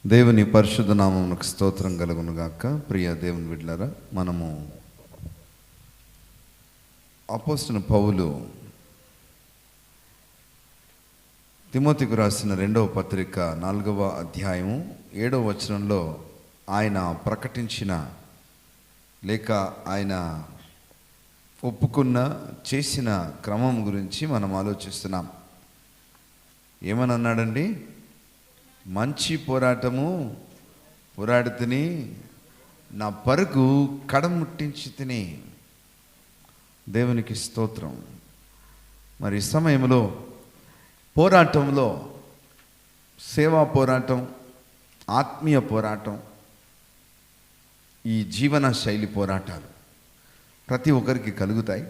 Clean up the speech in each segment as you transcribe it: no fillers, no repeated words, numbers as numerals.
దేవుని పరిశుద్ధ నామమునకు స్తోత్రం కలుగును గాక. ప్రియ దేవుని బిడ్డలారా, మనము అపోస్తలుడైన పౌలు తిమోతికి రాసిన 2వ పత్రిక 4వ అధ్యాయము 7వ వచనంలో ఆయన ప్రకటించిన లేక ఆయన ఒప్పుకున్న చేసిన క్రమం గురించి మనం ఆలోచిస్తున్నాం. ఏమని అన్నాడండి? మంచి పోరాటము పోరాడి తిని నా పరుగు కడముట్టించి తిని. దేవునికి స్తోత్రం. మరి ఈ సమయంలో పోరాటంలో సేవా పోరాటం, ఆత్మీయ పోరాటం, ఈ జీవన శైలి పోరాటాలు ప్రతి ఒక్కరికి కలుగుతాయి.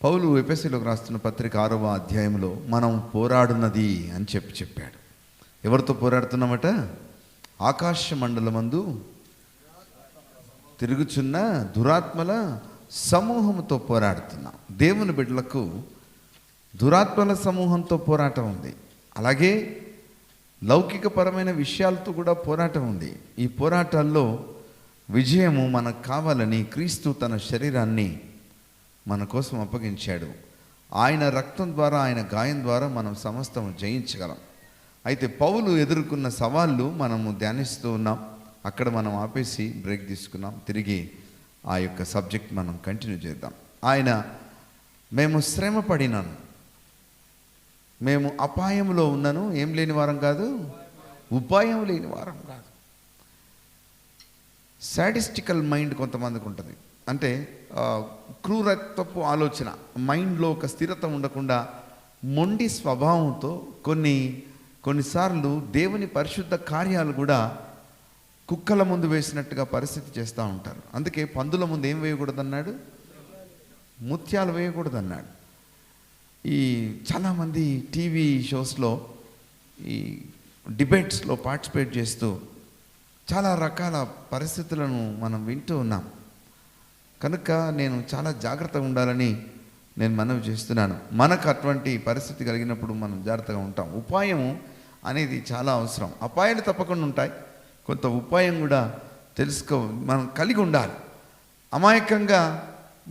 పౌలు ఎఫెసీయులకు రాస్తున్న పత్రిక 6వ అధ్యాయంలో మనం పోరాడున్నది అని చెప్పాడు. ఎవరితో పోరాడుతున్నామట? ఆకాశ మండలమందు తిరుగుచున్న దురాత్మల సమూహంతో పోరాడుతున్నాం. దేవుని బిడ్డలకు దురాత్మల సమూహంతో పోరాటం ఉంది. అలాగే లౌకికపరమైన విషయాలతో కూడా పోరాటం ఉంది. ఈ పోరాటాల్లో విజయము మనకు కావాలని క్రీస్తు తన శరీరాన్ని మన కోసం అప్పగించాడు. ఆయన రక్తం ద్వారా, ఆయన గాయం ద్వారా మనం సమస్తం జయించగలం. అయితే పౌలు ఎదుర్కొన్న సవాళ్ళు మనము ధ్యానిస్తూ ఉన్నాం. అక్కడ మనం ఆపేసి బ్రేక్ తీసుకున్నాం. తిరిగి ఆ యొక్క సబ్జెక్ట్ మనం కంటిన్యూ చేద్దాం. ఆయన మేము శ్రమ పడినాను, మేము అపాయంలో ఉన్నాను, ఏం లేని వారం కాదు, ఉపాయం లేని వారం కాదు. సాడిస్టికల్ మైండ్ కొంతమందికి ఉంటుంది. అంటే క్రూరత్వపు ఆలోచన, మైండ్లో ఒక స్థిరత ఉండకుండా మొండి స్వభావంతో కొన్నిసార్లు దేవుని పరిశుద్ధ కార్యాలు కూడా కుక్కల ముందు వేసినట్టుగా పరిస్థితి చేస్తూ ఉంటారు. అందుకే పందుల ముందు ఏం వేయకూడదన్నాడు? ముత్యాలు వేయకూడదన్నాడు. ఈ చాలామంది టీవీ షోస్లో, ఈ డిబేట్స్లో పార్టిసిపేట్ చేస్తూ చాలా రకాల పరిస్థితులను మనం వింటూ ఉన్నాం. కనుక నేను చాలా జాగ్రత్తగా ఉండాలని నేను మనవి చేస్తున్నాను. మనకు అటువంటి పరిస్థితి కలిగినప్పుడు మనం జాగ్రత్తగా ఉంటాం. ఉపాయం అనేది చాలా అవసరం. అపాయాలు తప్పకుండా ఉంటాయి, కొంత ఉపాయం కూడా మనం కలిగి ఉండాలి. అమాయకంగా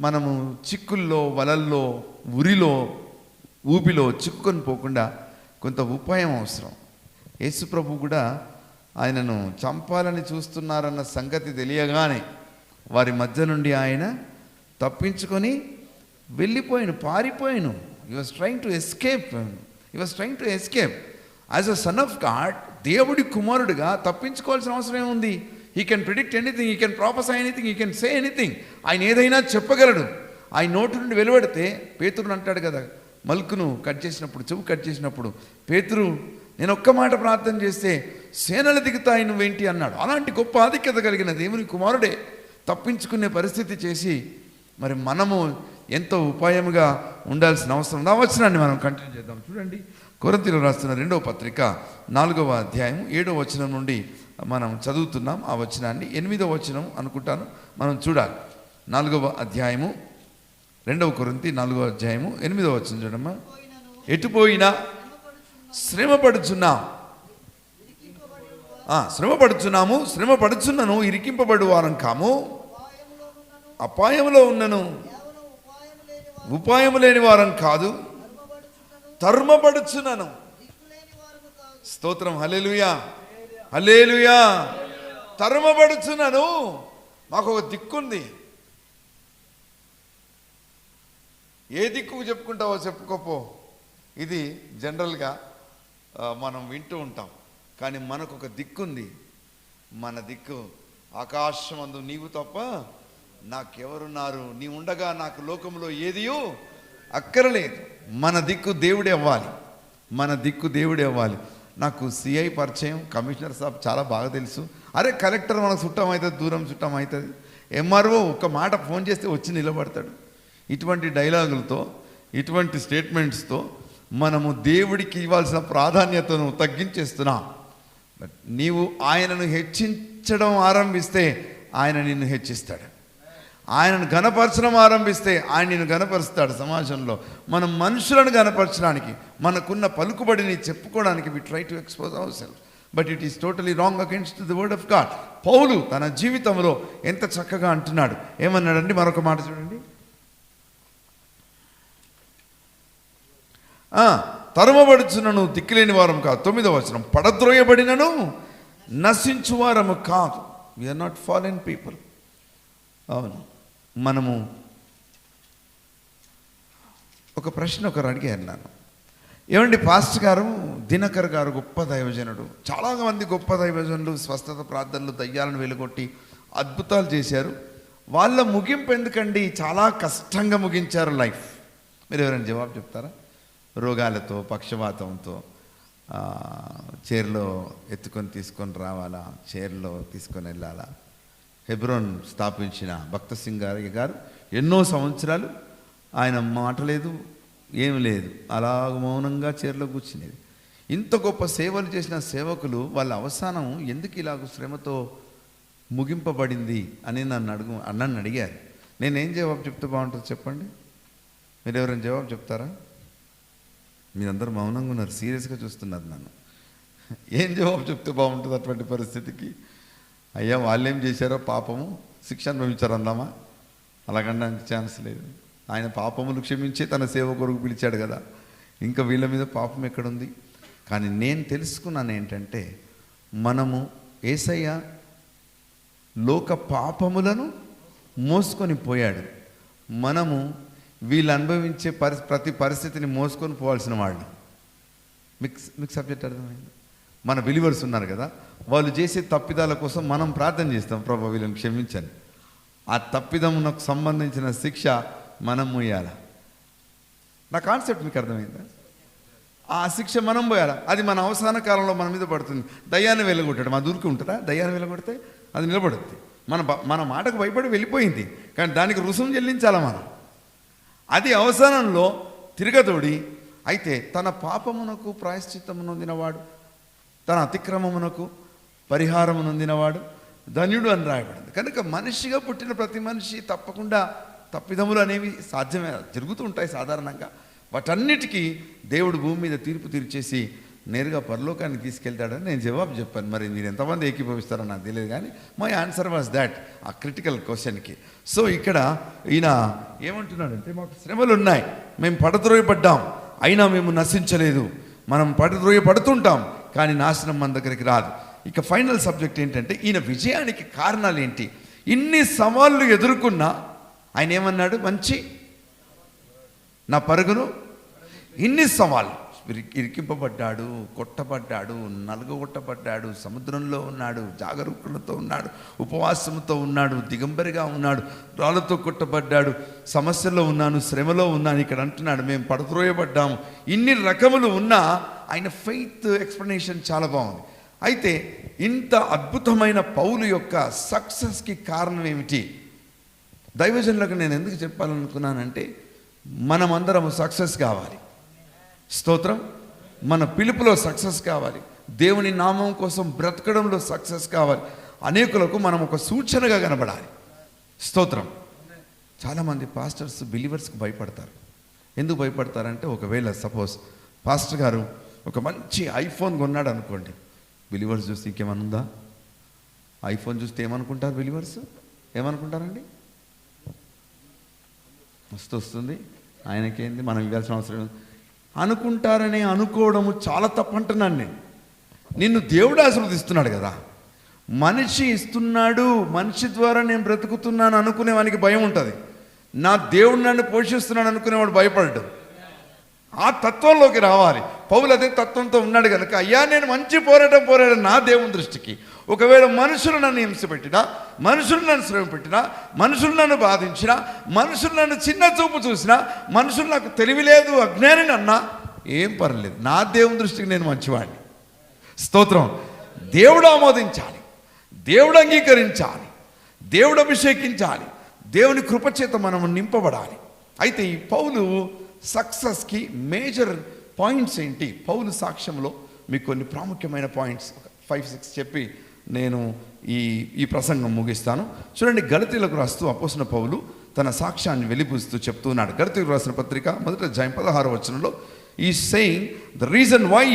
మనము చిక్కుల్లో, వలల్లో, ఉరిలో, ఊపిలో చిక్కుకొని పోకుండా కొంత ఉపాయం అవసరం. యేసుప్రభు కూడా ఆయనను చంపాలని చూస్తున్నారన్న సంగతి తెలియగానే వారి మధ్య నుండి ఆయన తప్పించుకొని పారిపోయాను. He was trying to escape. As a son of God, దేవుడి కుమారుడిగా తప్పించుకోవాల్సిన అవసరం ఏముంది? He can predict anything, he can prophesy anything, he can say anything. ఆయన ఏదైనా చెప్పగలడు. ఆయన నోటి నుండి వెలువడితే, పేతురుని అంటాడు కదా, మల్కును కట్ చేసినప్పుడు, చెవు కట్ చేసినప్పుడు, పేతురు నేను ఒక్క మాట ప్రార్థన చేస్తే సేనలు దిగుతాయి, నువ్వేంటి అన్నాడు. అలాంటి గొప్ప ఆధిక్యత కలిగిన దేవుని కుమారుడే తప్పించుకునే పరిస్థితి చేసి, మరి మనము ఎంతో ఉపాయముగా ఉండాల్సిన అవసరం. నా వచనాన్ని మనం కంటిన్యూ చేద్దాం. చూడండి, కొరింథీయులకు రాస్తున్న 2వ పత్రిక 4వ అధ్యాయం 7వ వచనం నుండి మనం చదువుతున్నాం. ఆ వచనాన్ని 8వ వచనం అనుకుంటాను మనం చూడాలి. 4వ అధ్యాయము 2వ కొరింథీ 4వ అధ్యాయము 8వ వచనం చూడమ్మా. ఎటుపోయినా శ్రమ పడుచున్నాను, ఇరికింపబడు వారం కాము, అపాయంలో ఉన్నను, ఉపాయము లేని వారం కాదు, తరుమబడుచున్నాను. స్తోత్రం, హల్లెలూయా, హల్లెలూయా. తరుమబడుచున్నాను. మాకు ఒక దిక్కుంది. ఏ దిక్కు చెప్పుకుంటావో చెప్పుకోపో. ఇది జనరల్గా మనం వింటూ ఉంటాం. కానీ మనకు ఒక దిక్కుంది. మన దిక్కు ఆకాశమందు నీవు తప్ప నాకెవరున్నారు, నీ ఉండగా నాకు లోకంలో ఏదియో అక్కరలేదు. మన దిక్కు దేవుడే అవ్వాలి. నాకు సిఐ పరిచయం, కమిషనర్ సాబ్ చాలా బాగా తెలుసు. అరే కలెక్టర్ మనకు చుట్టం అవుతుంది, దూరం చుట్టం అవుతుంది. ఎంఆర్ఓ ఒక్క మాట ఫోన్ చేస్తే వచ్చి నిలబడతాడు. ఇటువంటి డైలాగులతో, ఇటువంటి స్టేట్మెంట్స్తో మనము దేవుడికి ఇవ్వాల్సిన ప్రాధాన్యతను తగ్గించేస్తున్నాం. బట్ నీవు ఆయనను హెచ్చించడం ఆరంభిస్తే ఆయన నిన్ను హెచ్చిస్తాడు. ఆయనను గణపరచడం ఆరంభిస్తే ఆయన నిన్ను గణపరుస్తాడు. సమాజంలో మనం మనుషులను గణపరచడానికి, మనకున్న పలుకుబడిని చెప్పుకోవడానికి we try to expose our self. But it is totally wrong against the word of God. పౌలు తన జీవితంలో ఎంత చక్కగా అంటున్నాడు. ఏమన్నాడండి? మరొక మాట చూడండి. తరుమబడుచునను దిక్కులేని వారం కాదు. 9వ వచనం, పడద్రోయబడినను నశించువారము కాదు. We are not fallen people. అవును, మనము ఒక ప్రశ్న ఒకరు అడిగారు నన్ను, ఏమండి పాస్టర్ గారు, దినకర్ గారు గొప్ప దైవజనుడు, చాలా మంది గొప్ప దైవజనులు స్వస్థత ప్రార్థనలు, దయ్యాలను వెలుగొట్టి అద్భుతాలు చేశారు, వాళ్ళ ముగింపు ఎందుకండి చాలా కష్టంగా ముగించారు లైఫ్? మీరు ఎవరైనా జవాబు చెప్తారా? రోగాలతో, పక్షవాతంతో, చైర్లో ఎత్తుకొని తీసుకొని రావాలా, చైర్లో తీసుకొని వెళ్ళాలా? హెబ్రోన్ స్థాపించిన భక్త సింగ్ గారు ఎన్నో సంవత్సరాలు ఆయన మాట లేదు, ఏం లేదు, అలాగ మౌనంగా చైర్లో కూర్చునేది. ఇంత గొప్ప సేవలు చేసిన సేవకులు వాళ్ళ అవసానం ఎందుకు ఇలాగ శ్రమతో ముగింపబడింది అని నన్ను అడిగారు. నేనేం జవాబు చెప్తే బాగుంటుంది చెప్పండి? మీరు ఎవరైనా జవాబు చెప్తారా? మీరందరూ మౌనంగా ఉన్నారు, సీరియస్గా చూస్తున్నారు నన్ను. ఏం జవాబు చెప్తే బాగుంటుంది అటువంటి పరిస్థితికి? అయ్యా వాళ్ళేం చేశారో పాపము, శిక్ష అనుభవించారు అందామా? అలాగనడానికి ఛాన్స్ లేదు. ఆయన పాపములు క్షమించే తన సేవ కొరకు పిలిచాడు కదా, ఇంకా వీళ్ళ మీద పాపం ఎక్కడుంది? కానీ నేను తెలుసుకున్నాను ఏంటంటే, మనము యేసయ్య లోక పాపములను మోసుకొని పోయాడు, మనము వీళ్ళు అనుభవించే ప్రతి పరిస్థితిని మోసుకొని పోవాల్సిన వాళ్ళు. మీకు సబ్జెక్ట్ అర్థమైంది? మన బిలీవర్స్ ఉన్నారు కదా, వాళ్ళు చేసే తప్పిదాల కోసం మనం ప్రార్థన చేస్తాం, ప్రభు వీళ్ళని క్షమించండి. ఆ తప్పిదమునకు సంబంధించిన శిక్ష మనం మోయాల. నా కాన్సెప్ట్ మీకు అర్థమైందా? ఆ శిక్ష మనం పోయాలా, అది మన అవసాన కాలంలో మన మీద పడుతుంది. దయ్యాన్ని వెళ్ళగొట్టాడు, మా దూరికి ఉంటుందా? దయ్యాన్ని వెళ్ళగొడితే అది నిలబడుద్ది. మన మాటకు భయపడి వెళ్ళిపోయింది, కానీ దానికి రుసుము చెల్లించాలా మనం. అది అవసానంలో తిరగతోడి. అయితే తన పాపమునకు ప్రాయశ్చిత్తము నొందినవాడు, తన అతిక్రమమునకు పరిహారము నొందినవాడు ధన్యుడు అని రాయబడింది. కనుక మనిషిగా పుట్టిన ప్రతి మనిషి తప్పకుండా తప్పిదములు అనేవి సాధ్యమే, జరుగుతూ ఉంటాయి సాధారణంగా. వాటన్నిటికీ దేవుడు భూమి మీద తీర్పు తీర్చేసి నేరుగా పరలోకాన్ని తీసుకెళ్తాడని నేను జవాబు చెప్పాను. మరి మీరు ఎంతమంది ఏకీభవిస్తారో నాకు తెలియదు, కానీ మై ఆన్సర్ వాజ్ దాట్, ఆ క్రిటికల్ క్వశ్చన్కి. సో ఇక్కడ ఈయన ఏమంటున్నాడంటే, మాకు శ్రమలు ఉన్నాయి, మేము పడద్రోయపడ్డాం, అయినా మేము నశించలేదు. మనం పడుతుంటాం, కానీ నాశనం మన దగ్గరికి రాదు. ఇక ఫైనల్ సబ్జెక్ట్ ఏంటంటే, ఈయన విజయానికి కారణాలు ఏంటి? ఇన్ని సవాళ్ళు ఎదుర్కొన్నా ఆయన ఏమన్నాడు? మంచి నా పరుగును, ఇన్ని సవాళ్ళు, ఇరికింపబడ్డాడు, కొట్టబడ్డాడు, నలుగొట్టబడ్డాడు, సముద్రంలో ఉన్నాడు, జాగరూకులతో ఉన్నాడు, ఉపవాసంతో ఉన్నాడు, దిగంబరిగా ఉన్నాడు, రాళ్ళతో కొట్టబడ్డాడు, సమస్యలో ఉన్నాను, శ్రమలో ఉన్నాను. ఇక్కడ అంటున్నాడు మేము పడద్రోయబడ్డాము. ఇన్ని రకములు ఉన్నా ఆయన ఫెయిత్ ఎక్స్ప్లెనేషన్ చాలా బాగుంది. అయితే ఇంత అద్భుతమైన పౌలు యొక్క సక్సెస్కి కారణం ఏమిటి? దైవజనులకు నేను ఎందుకు చెప్పాలనుకున్నానంటే, మనమందరం సక్సెస్ కావాలి. స్తోత్రం. మన పిలుపులో సక్సెస్ కావాలి, దేవుని నామం కోసం బ్రతకడంలో సక్సెస్ కావాలి, అనేకులకు మనం ఒక సూచనగా కనబడాలి. స్తోత్రం. చాలామంది పాస్టర్స్ బిలీవర్స్కి భయపడతారు. ఎందుకు భయపడతారంటే, ఒకవేళ సపోజ్ పాస్టర్ గారు ఒక మంచి ఐఫోన్ కొన్నాడు అనుకోండి, బిలీవర్స్ చూస్తే ఇంకేమనుందా? ఐఫోన్ చూస్తే ఏమనుకుంటారు బిలీవర్స్? ఏమనుకుంటారండి? మస్తు వస్తుంది, ఆయనకేంది, మనం ఇవ్వాల్సిన అవసరం అనుకుంటారని అనుకోవడము చాలా తప్పు అంటున్నాను నేను. నిన్ను దేవుడు ఆశీర్వదిస్తున్నాడు కదా, మనిషి ఇస్తున్నాడు, మనిషి ద్వారా నేను బ్రతుకుతున్నాను అనుకునేవానికి భయం ఉంటుంది. నా దేవుడు నన్ను పోషిస్తున్నాడు అనుకునేవాడు భయపడ్డు. ఆ తత్వంలోకి రావాలి. పౌలు అదే తత్వంతో ఉన్నాడు కనుక, అయ్యా నేను మంచి పోరాటం నా దేవుని దృష్టికి. ఒకవేళ మనుషులు నన్ను హింస పెట్టినా, మనుషులు నన్ను శ్రమ పెట్టినా, మనుషులు నన్ను బాధించినా, మనుషులు నన్ను చిన్న చూపు చూసినా, మనుషులు నాకు తెలివిలేదు, అజ్ఞాని అన్నా ఏం పర్లేదు, నా దేవుని దృష్టికి నేను మంచివాడిని. స్తోత్రం. దేవుడు ఆమోదించాలి, దేవుడు అంగీకరించాలి, దేవుడు అభిషేకించాలి, దేవుని కృపచేత మనం నింపబడాలి. అయితే ఈ పౌలు సక్సెస్కి మేజర్ పాయింట్స్ ఏంటి? పౌలు సాక్ష్యంలో మీకు కొన్ని ప్రాముఖ్యమైన పాయింట్స్ 5-6 చెప్పి నేను ఈ ప్రసంగం ముగిస్తాను. చూడండి, గలతీలకు రాస్తూ అపోస్తలుడైన పౌలు తన సాక్ష్యాన్ని వెలిబుస్తూ చెప్తున్నాడు. గలతీలకు రాసిన పత్రిక 1:16 వచనంలో ఈ saying the reason why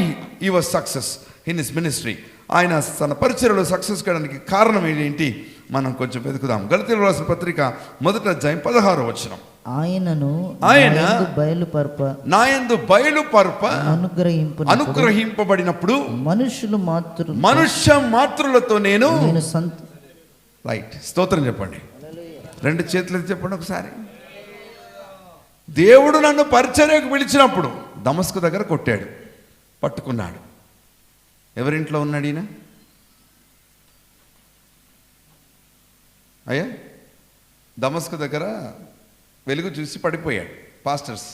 he was success in his ministry. ఆయన తన పరిచర్యలో సక్సెస్ కావడానికి కారణం ఏంటి మనం కొంచెం వెతుకుదాం. గలతీయులకు రాసిన పత్రిక 1:16 వచనం. ఆయన నా యందు బయలుపరప అనుగ్రహింపబడినప్పుడు మనుష్య మాతృలతో నేను రైట్. స్తోత్రం చెప్పండి. 2 చేతులు చెప్పండి ఒకసారి. దేవుడు నన్ను పరిచర్యకు పిలిచినప్పుడు దమస్కు దగ్గర కొట్టాడు, పట్టుకున్నాడు. ఎవరింట్లో ఉన్నాడు ఈయన? అయ్యా, దమస్కు దగ్గర వెలుగు చూసి పడిపోయాడు. పాస్టర్స్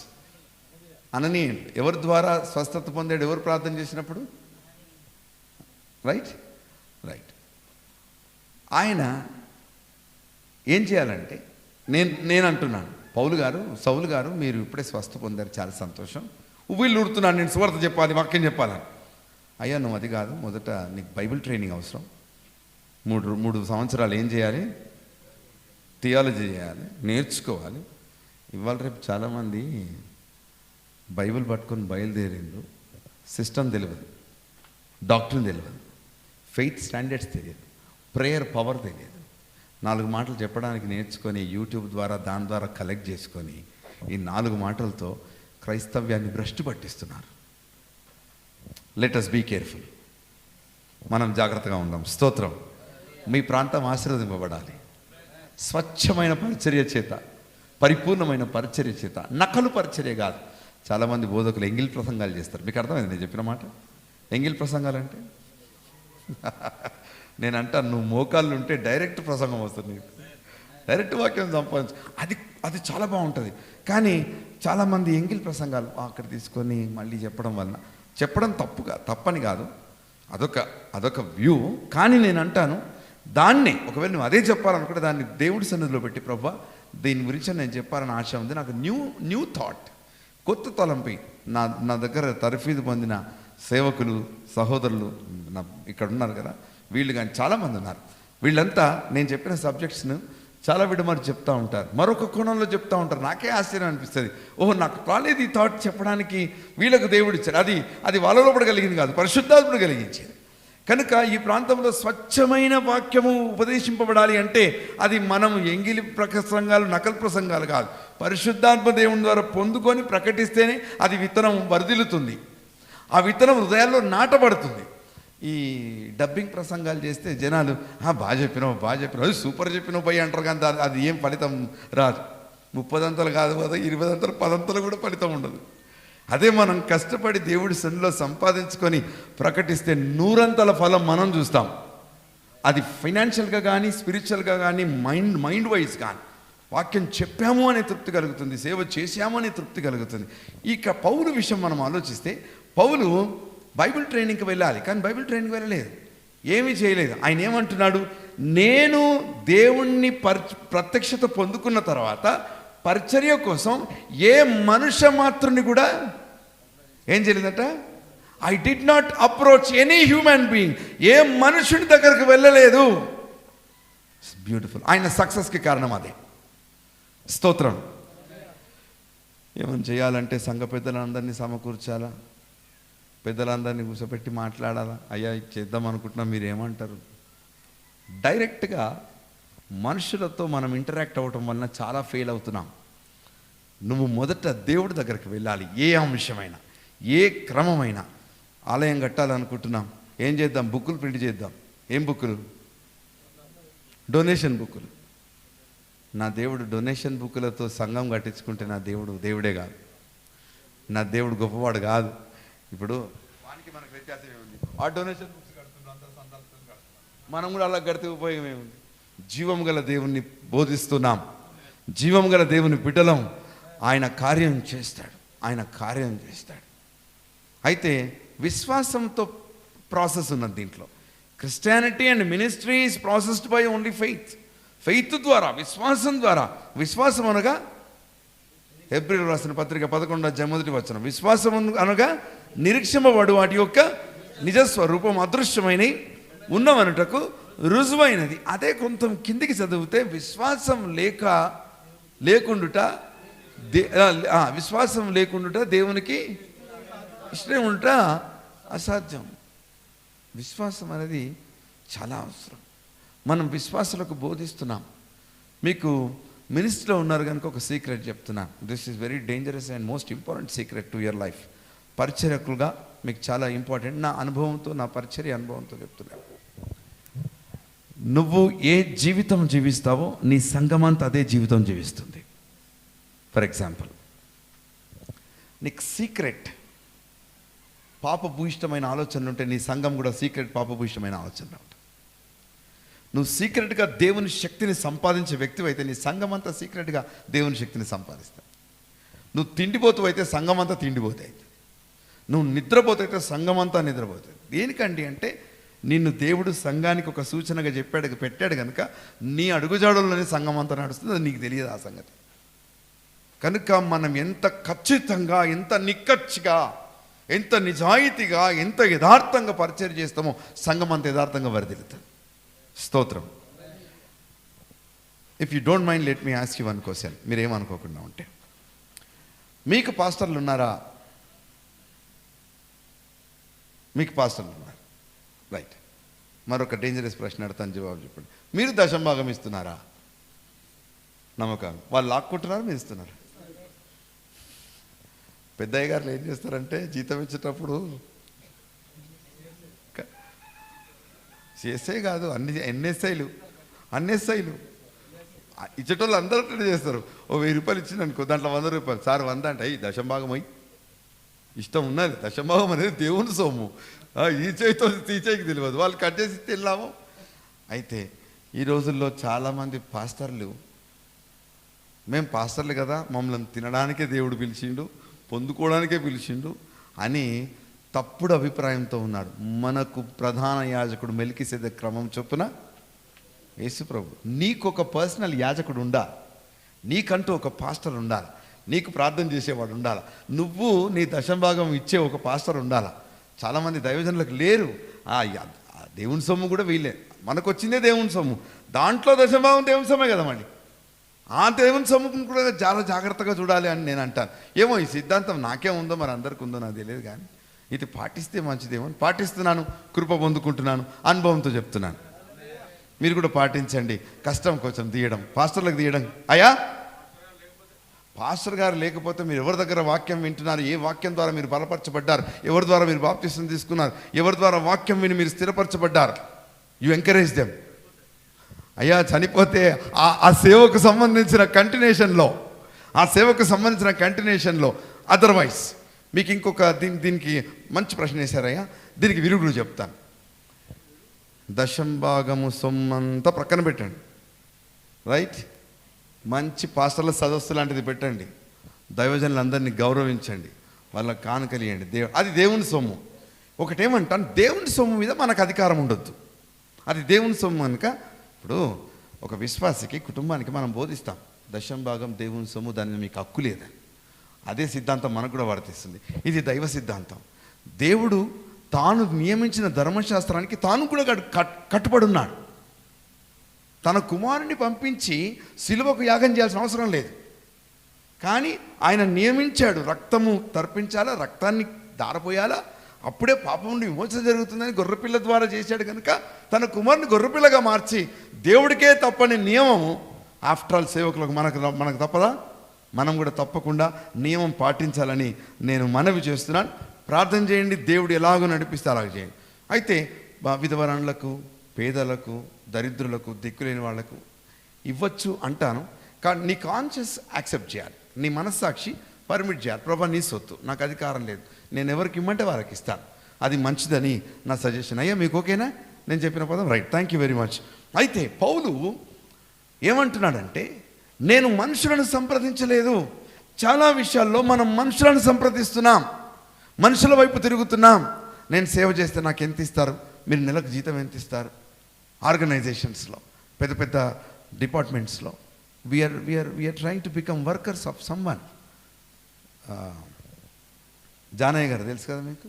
అననీయులు. ఎవరి ద్వారా స్వస్థత పొందాడు? ఎవరు ప్రార్థన చేసినప్పుడు? Right right. ఆయన ఏం చేయాలంటే, నేను అంటున్నాను, సౌలు గారు మీరు ఇప్పుడే స్వస్థ పొందారు, చాలా సంతోషం. వీళ్ళు ఊడుతున్నాను, నేను సువార్త చెప్పాలి, వాక్యం చెప్పాలని. అయ్యా నువ్వు అది కాదు, మొదట నీకు బైబిల్ ట్రైనింగ్ అవసరం. 3 సంవత్సరాలు ఏం చేయాలి? థియాలజీ చేయాలి, నేర్చుకోవాలి. ఇవాళ రేపు చాలామంది బైబిల్ పట్టుకొని బయలుదేరిండు, సిస్టమ్ తెలియదు, డాక్టర్ని తెలియదు, ఫెయిత్ స్టాండర్డ్స్ తెలియదు, ప్రేయర్ పవర్ తెలియదు. 4 మాటలు చెప్పడానికి నేర్చుకొని యూట్యూబ్ ద్వారా దాని ద్వారా కలెక్ట్ చేసుకొని ఈ 4 మాటలతో క్రైస్తవ్యాన్ని భ్రష్టు పట్టిస్తున్నారు. Let us be careful. మనం జాగ్రత్తగా ఉందాం. స్తోత్రం. మీ ప్రాంతం ఆశీర్వదింపబడాలి. స్వచ్ఛమైన పరిచర్య చేత, పరిపూర్ణమైన పరిచర్య చేత, నకలు పరిచర్య కాదు. చాలామంది బోధకులు ఎంగిల్ ప్రసంగాలు చేస్తారు. మీకు అర్థమైంది నేను చెప్పిన మాట? ఎంగిల్ ప్రసంగాలు అంటే నేను అంటాను, నువ్వు మోకాళ్ళు ఉంటే డైరెక్ట్ ప్రసంగం వస్తుంది, నీకు డైరెక్ట్ వాక్యం సంపాదించు. అది చాలా బాగుంటుంది. కానీ చాలామంది ఎంగిల్ ప్రసంగాలు అక్కడ తీసుకొని మళ్ళీ చెప్పడం తప్పని కాదు, అదొక వ్యూ. కానీ నేను అంటాను, దాన్నే ఒకవేళ నువ్వు అదే చెప్పాలనుకుంటే దాన్ని దేవుడి సన్నిధిలో పెట్టి, ప్రభువా దీని గురించి నేను చెప్పాలని ఆశ ఉంది, నాకు న్యూ థాట్, కొత్త తలంపి. నా దగ్గర తరఫీదు పొందిన సేవకులు సహోదరులు ఇక్కడ ఉన్నారు కదా, వీళ్ళు కానీ చాలామంది ఉన్నారు. వీళ్ళంతా నేను చెప్పిన సబ్జెక్ట్స్ను చాలా విడమరి చెప్తూ ఉంటారు, మరొక కోణంలో చెప్తూ ఉంటారు. నాకే ఆశ్చర్యం అనిపిస్తుంది. ఓహో, నాకు రాలేదు ఈ థాట్ చెప్పడానికి, వీళ్ళకు దేవుడు ఇచ్చారు. అది వాళ్ళలో కూడా కలిగింది కాదు, పరిశుద్ధాత్ముడు కలిగించేది. కనుక ఈ ప్రాంతంలో స్వచ్ఛమైన వాక్యము ఉపదేశింపబడాలి అంటే అది మనం ఎంగిలి ప్రసంగాలు, నకల్ ప్రసంగాలు కాదు, పరిశుద్ధాత్మ దేవుని ద్వారా పొందుకొని ప్రకటిస్తేనే అది విత్తనం వర్ధిల్లుతుంది, ఆ విత్తనం హృదయాల్లో నాటబడుతుంది. ఈ డబ్బింగ్ ప్రసంగాలు చేస్తే జనాలు బాగా చెప్పినావు, అది సూపర్ చెప్పినావు పోయి అంటారు. కానీ అది ఏం ఫలితం రాదు. 30 అంతలు కాదు కదా, 20 అంతలు 10 అంతలు కూడా ఫలితం ఉండదు. అదే మనం కష్టపడి దేవుడి సన్నిధిలో సంపాదించుకొని ప్రకటిస్తే 100 అంతల ఫలం మనం చూస్తాం. అది ఫైనాన్షియల్గా కానీ, స్పిరిచువల్గా కానీ, మైండ్ వైజ్ కానీ. వాక్యం చెప్పాము అనే తృప్తి కలుగుతుంది, సేవ చేశాము అనే తృప్తి కలుగుతుంది. ఇక పౌలు విషయం మనం ఆలోచిస్తే, పౌలు బైబిల్ ట్రైనింగ్కి వెళ్ళాలి, కానీ బైబిల్ ట్రైనింగ్కి వెళ్ళలేదు, ఏమీ చేయలేదు. ఆయన ఏమంటున్నాడు? నేను దేవుణ్ణి ప్రత్యక్షత పొందుకున్న తర్వాత పరిచర్య కోసం ఏ మనుష్య మాత్రుని కూడా ఏం చేయలేదట. I did not approach any human being. ఏ మనుషుని దగ్గరకు వెళ్ళలేదు. బ్యూటిఫుల్. ఆయన సక్సెస్కి కారణం అదే. స్తోత్రం. ఏమని చేయాలంటే సంఘ పెద్దలందరినీ సమకూర్చాలా, పెద్దలందరినీ కూర్చోపెట్టి మాట్లాడాలా. అయ్యా చేద్దాం అనుకుంటున్నాం, మీరు ఏమంటారు? డైరెక్ట్గా మనుషులతో మనం ఇంటరాక్ట్ అవ్వటం వలన చాలా ఫెయిల్ అవుతున్నాం. నువ్వు మొదట దేవుడి దగ్గరికి వెళ్ళాలి. ఏ అంశమైనా, ఏ క్రమమైనా. ఆలయం కట్టాలనుకుంటున్నాం, ఏం చేద్దాం? బుక్కులు ప్రింట్ చేద్దాం. ఏం బుక్కులు? డొనేషన్ బుక్కులు. నా దేవుడు డొనేషన్ బుక్కులతో సంఘం కట్టించుకుంటే నా దేవుడే కాదు, నా దేవుడు గొప్పవాడు కాదు. ఇప్పుడు వానికి మనకు వ్యత్యాసం ఏముంది? ఆ డొనేషన్ బుక్స్ కడుతున్నాం, మనం కూడా అలా కడితే ఉపయోగం ఏముంది? జీవం గల దేవుణ్ణి బోధిస్తున్నాం, జీవం గల దేవుని బిడ్డలం. ఆయన కార్యం చేస్తాడు. అయితే విశ్వాసంతో ప్రాసెస్ ఉన్నది దీంట్లో. Christianity and ministry is processed by only faith ద్వారా, విశ్వాసం ద్వారా. విశ్వాసం అనగా హెబ్రీయులకు రాసిన పత్రిక 11:1 విశ్వాసం అనగా నిరీక్షింపబడు వాటి యొక్క నిజస్వరూపం అదృశ్యమైన ఉన్నవనుటకు రుజువైనది. అదే కొంచెం కిందికి చదివితే విశ్వాసం లేకుండుట దేవునికి ఇష్టం ఉంట అసాధ్యం. విశ్వాసం అనేది చాలా అవసరం. మనం విశ్వాసులకు బోధిస్తున్నాం. మీకు మినిస్ట్రీలో ఉన్నారు కనుక ఒక సీక్రెట్ చెప్తున్నాను. This is very dangerous and most important secret to your life. పరిచర్యకులుగా మీకు చాలా ఇంపార్టెంట్. నా అనుభవంతో, నా పరిచర్య అనుభవంతో చెప్తున్నాను. నువ్వు ఏ జీవితం జీవిస్తావో నీ సంఘమంతా అదే జీవితం జీవిస్తుంది. ఫర్ ఎగ్జాంపుల్, నీకు సీక్రెట్ పాపభూయిష్టమైన ఆలోచనలు ఉంటే నీ సంఘం కూడా సీక్రెట్ పాపభూయిష్టమైన ఆలోచనలు ఉంటాయి. నువ్వు సీక్రెట్గా దేవుని శక్తిని సంపాదించే వ్యక్తివి అయితే నీ సంఘం అంతా సీక్రెట్గా దేవుని శక్తిని సంపాదిస్తావు. నువ్వు తిండిపోతూ అయితే సంఘం అంతా తిండిపోతే అవుతుంది. నువ్వు నిద్రపోతే సంఘం అంతా నిద్రపోతుంది. దేనికండి అంటే నిన్ను దేవుడు సంఘానికి ఒక సూచనగా పెట్టాడు కనుక నీ అడుగుజాడల్లోనే సంఘం అంతా నడుస్తుంది. అది నీకు తెలియదు ఆ సంగతి. కనుక మనం ఎంత ఖచ్చితంగా, ఎంత నిక్కచ్చిగా, ఎంత నిజాయితీగా, ఎంత యథార్థంగా పరిచయం చేస్తామో సంఘం అంత యథార్థంగా వరదిలుతుంది. స్తోత్రం. If you don't mind let me ask you one question. మీరేమనుకోకుండా ఉంటే, మీకు పాస్టర్లు ఉన్నారా? మీకు పాస్టర్లు ఉన్నారు, రైట్. మరొక డేంజరస్ ప్రశ్న అడతాను, జవాబు చెప్పండి. మీరు దశంభాగం ఇస్తున్నారా? నమ్మకం. వాళ్ళు లాక్కుంటున్నారు, మీరు ఇస్తున్నారు. పెద్దయ్య గారు ఏం చేస్తారంటే జీతం ఇచ్చేటప్పుడు సిఎస్ఐ కాదు, ఎన్ఎస్ఐలు ఇచ్చేటోళ్ళు అందరూ అట్లా చేస్తారు. ఓ 1000 రూపాయలు ఇచ్చింది అనుకో, దాంట్లో 100 రూపాయలు. సార్ 100 అంటే అయ్యి దశంభాగం అయ్యి ఇష్టం ఉన్నది. దశంభాగం అనేది దేవుని సొమ్ము. ఈ చేయితో ఈ చేయికి తెలియదు, వాళ్ళు కట్ చేసి తిన్నాము. అయితే ఈ రోజుల్లో చాలామంది పాస్టర్లు, మేము పాస్టర్లు కదా, మమ్మల్ని తినడానికే దేవుడు పిలిచిండు, పొందుకోవడానికే పిలిచిండు అని తప్పుడు అభిప్రాయంతో ఉన్నాడు. మనకు ప్రధాన యాజకుడు మెల్కీసెదెకు క్రమం చొప్పున యేసు ప్రభు. నీకు ఒక పర్సనల్ యాజకుడు ఉండాలి, నీకంటూ ఒక పాస్టర్ ఉండాలి, నీకు ప్రార్థన చేసేవాడు ఉండాలి, నువ్వు నీ దశంభాగం ఇచ్చే ఒక పాస్టర్ ఉండాలి. చాలామంది దైవజనులకు లేరు. దేవుని సొమ్ము కూడా వీళ్ళే, మనకు వచ్చిందే దేవుని సొమ్ము, దాంట్లో దశంభాగం దేవుని సొమ్మే కదా మళ్ళీ. ఆ దేవుని సొమ్మును కూడా చాలా జాగ్రత్తగా చూడాలి అని నేను అంటాను. ఏమో ఈ సిద్ధాంతం నాకే ఉందో మరి అందరికి ఉందో నాకు తెలియదు, కానీ ఇది పాటిస్తే మంచిదేమో పాటిస్తున్నాను, కృప పొందుకుంటున్నాను, అనుభవంతో చెప్తున్నాను. మీరు కూడా పాటించండి. కష్టం కొంచెం తీయడం, పాస్టర్లకు తీయడం. అయ్యా పాస్టర్ గారు లేకపోతే మీరు ఎవరి దగ్గర వాక్యం వింటున్నారు, ఏ వాక్యం ద్వారా మీరు బలపరచబడ్డారు, ఎవరి ద్వారా మీరు బాప్తిసం తీసుకున్నారు, ఎవరి ద్వారా వాక్యం విని మీరు స్థిరపరచబడ్డారు, యు ఎంకరేజ్ దెమ్. అయ్యా చనిపోతే ఆ సేవకు సంబంధించిన కంటిన్యూషన్లో అదర్వైజ్ మీకు ఇంకొక దీనికి మంచి ప్రశ్న వేశారయ్యా, దీనికి విరుగుడు చెప్తాను. దశంభాగము సొమ్మంతా ప్రక్కన పెట్టండి, రైట్. మంచి పాస్టర్ల సదస్సు లాంటిది పెట్టండి, దైవజనులందరినీ గౌరవించండి, వాళ్ళకి కానుకలియండి. అది దేవుని సొమ్ము. ఒకటేమంటాను, దేవుని సొమ్ము మీద మనకు అధికారం ఉండొద్దు. అది దేవుని సొమ్ము కనుక, ఇప్పుడు ఒక విశ్వాసికి, కుటుంబానికి మనం బోధిస్తాం, దశంభాగం దేవుని సొమ్ము, దాని మీకు హక్కు లేదని. అదే సిద్ధాంతం మనకు కూడా వర్తిస్తుంది. ఇది దైవ సిద్ధాంతం. దేవుడు తాను నియమించిన ధర్మశాస్త్రానికి తాను కూడా కట్టుబడి ఉన్నాడు. తన కుమారుని పంపించి సిలువకు యాగం చేయాల్సిన అవసరం లేదు, కానీ ఆయన నియమించాడు. రక్తము తర్పించాలా, రక్తాన్ని దారపోయాలా, అప్పుడే పాపం నుండి విమోచన జరుగుతుందని గొర్రెపిల్ల ద్వారా చేశాడు కనుక తన కుమారుని గొర్రెపిల్లగా మార్చి, దేవుడికే తప్పని నియమము ఆఫ్టర్ ఆల్ సేవకులకు మనకు తప్పదా? మనం కూడా తప్పకుండా నియమం పాటించాలని నేను మనవి చేస్తున్నాను. ప్రార్థన చేయండి, దేవుడు ఎలాగో నడిపిస్తే అలాగ చేయండి. అయితే విధవరాండ్లకు, పేదలకు, దరిద్రులకు, దిక్కులేని వాళ్లకు ఇవ్వచ్చు అంటాను, కానీ నీ కాన్షియస్ యాక్సెప్ట్ చేయాలి, నీ మనస్సాక్షి పర్మిట్ చేయాలి. ప్రభా నీ సొత్తు, నాకు అధికారం లేదు, నేను ఎవరికి ఇమ్మంటే వారికి ఇస్తాను, అది మంచిదని నా సజెషన్. అయ్యా మీకు ఓకేనా నేను చెప్పిన పదం? Right, thank you very much. అయితే పౌలు ఏమంటున్నాడంటే, నేను మనుషులను సంప్రదించలేదు. చాలా విషయాల్లో మనం మనుషులను సంప్రదిస్తున్నాం, మనుషుల వైపు తిరుగుతున్నాం. నేను సేవ చేస్తే నాకు ఎంత ఇస్తారు, మీరు నెలకు జీతం ఎంత ఇస్తారు, ఆర్గనైజేషన్స్లో, పెద్ద పెద్ద డిపార్ట్మెంట్స్లో we are trying to become workers of someone. Janayya garu తెలుసు కదా మీకు,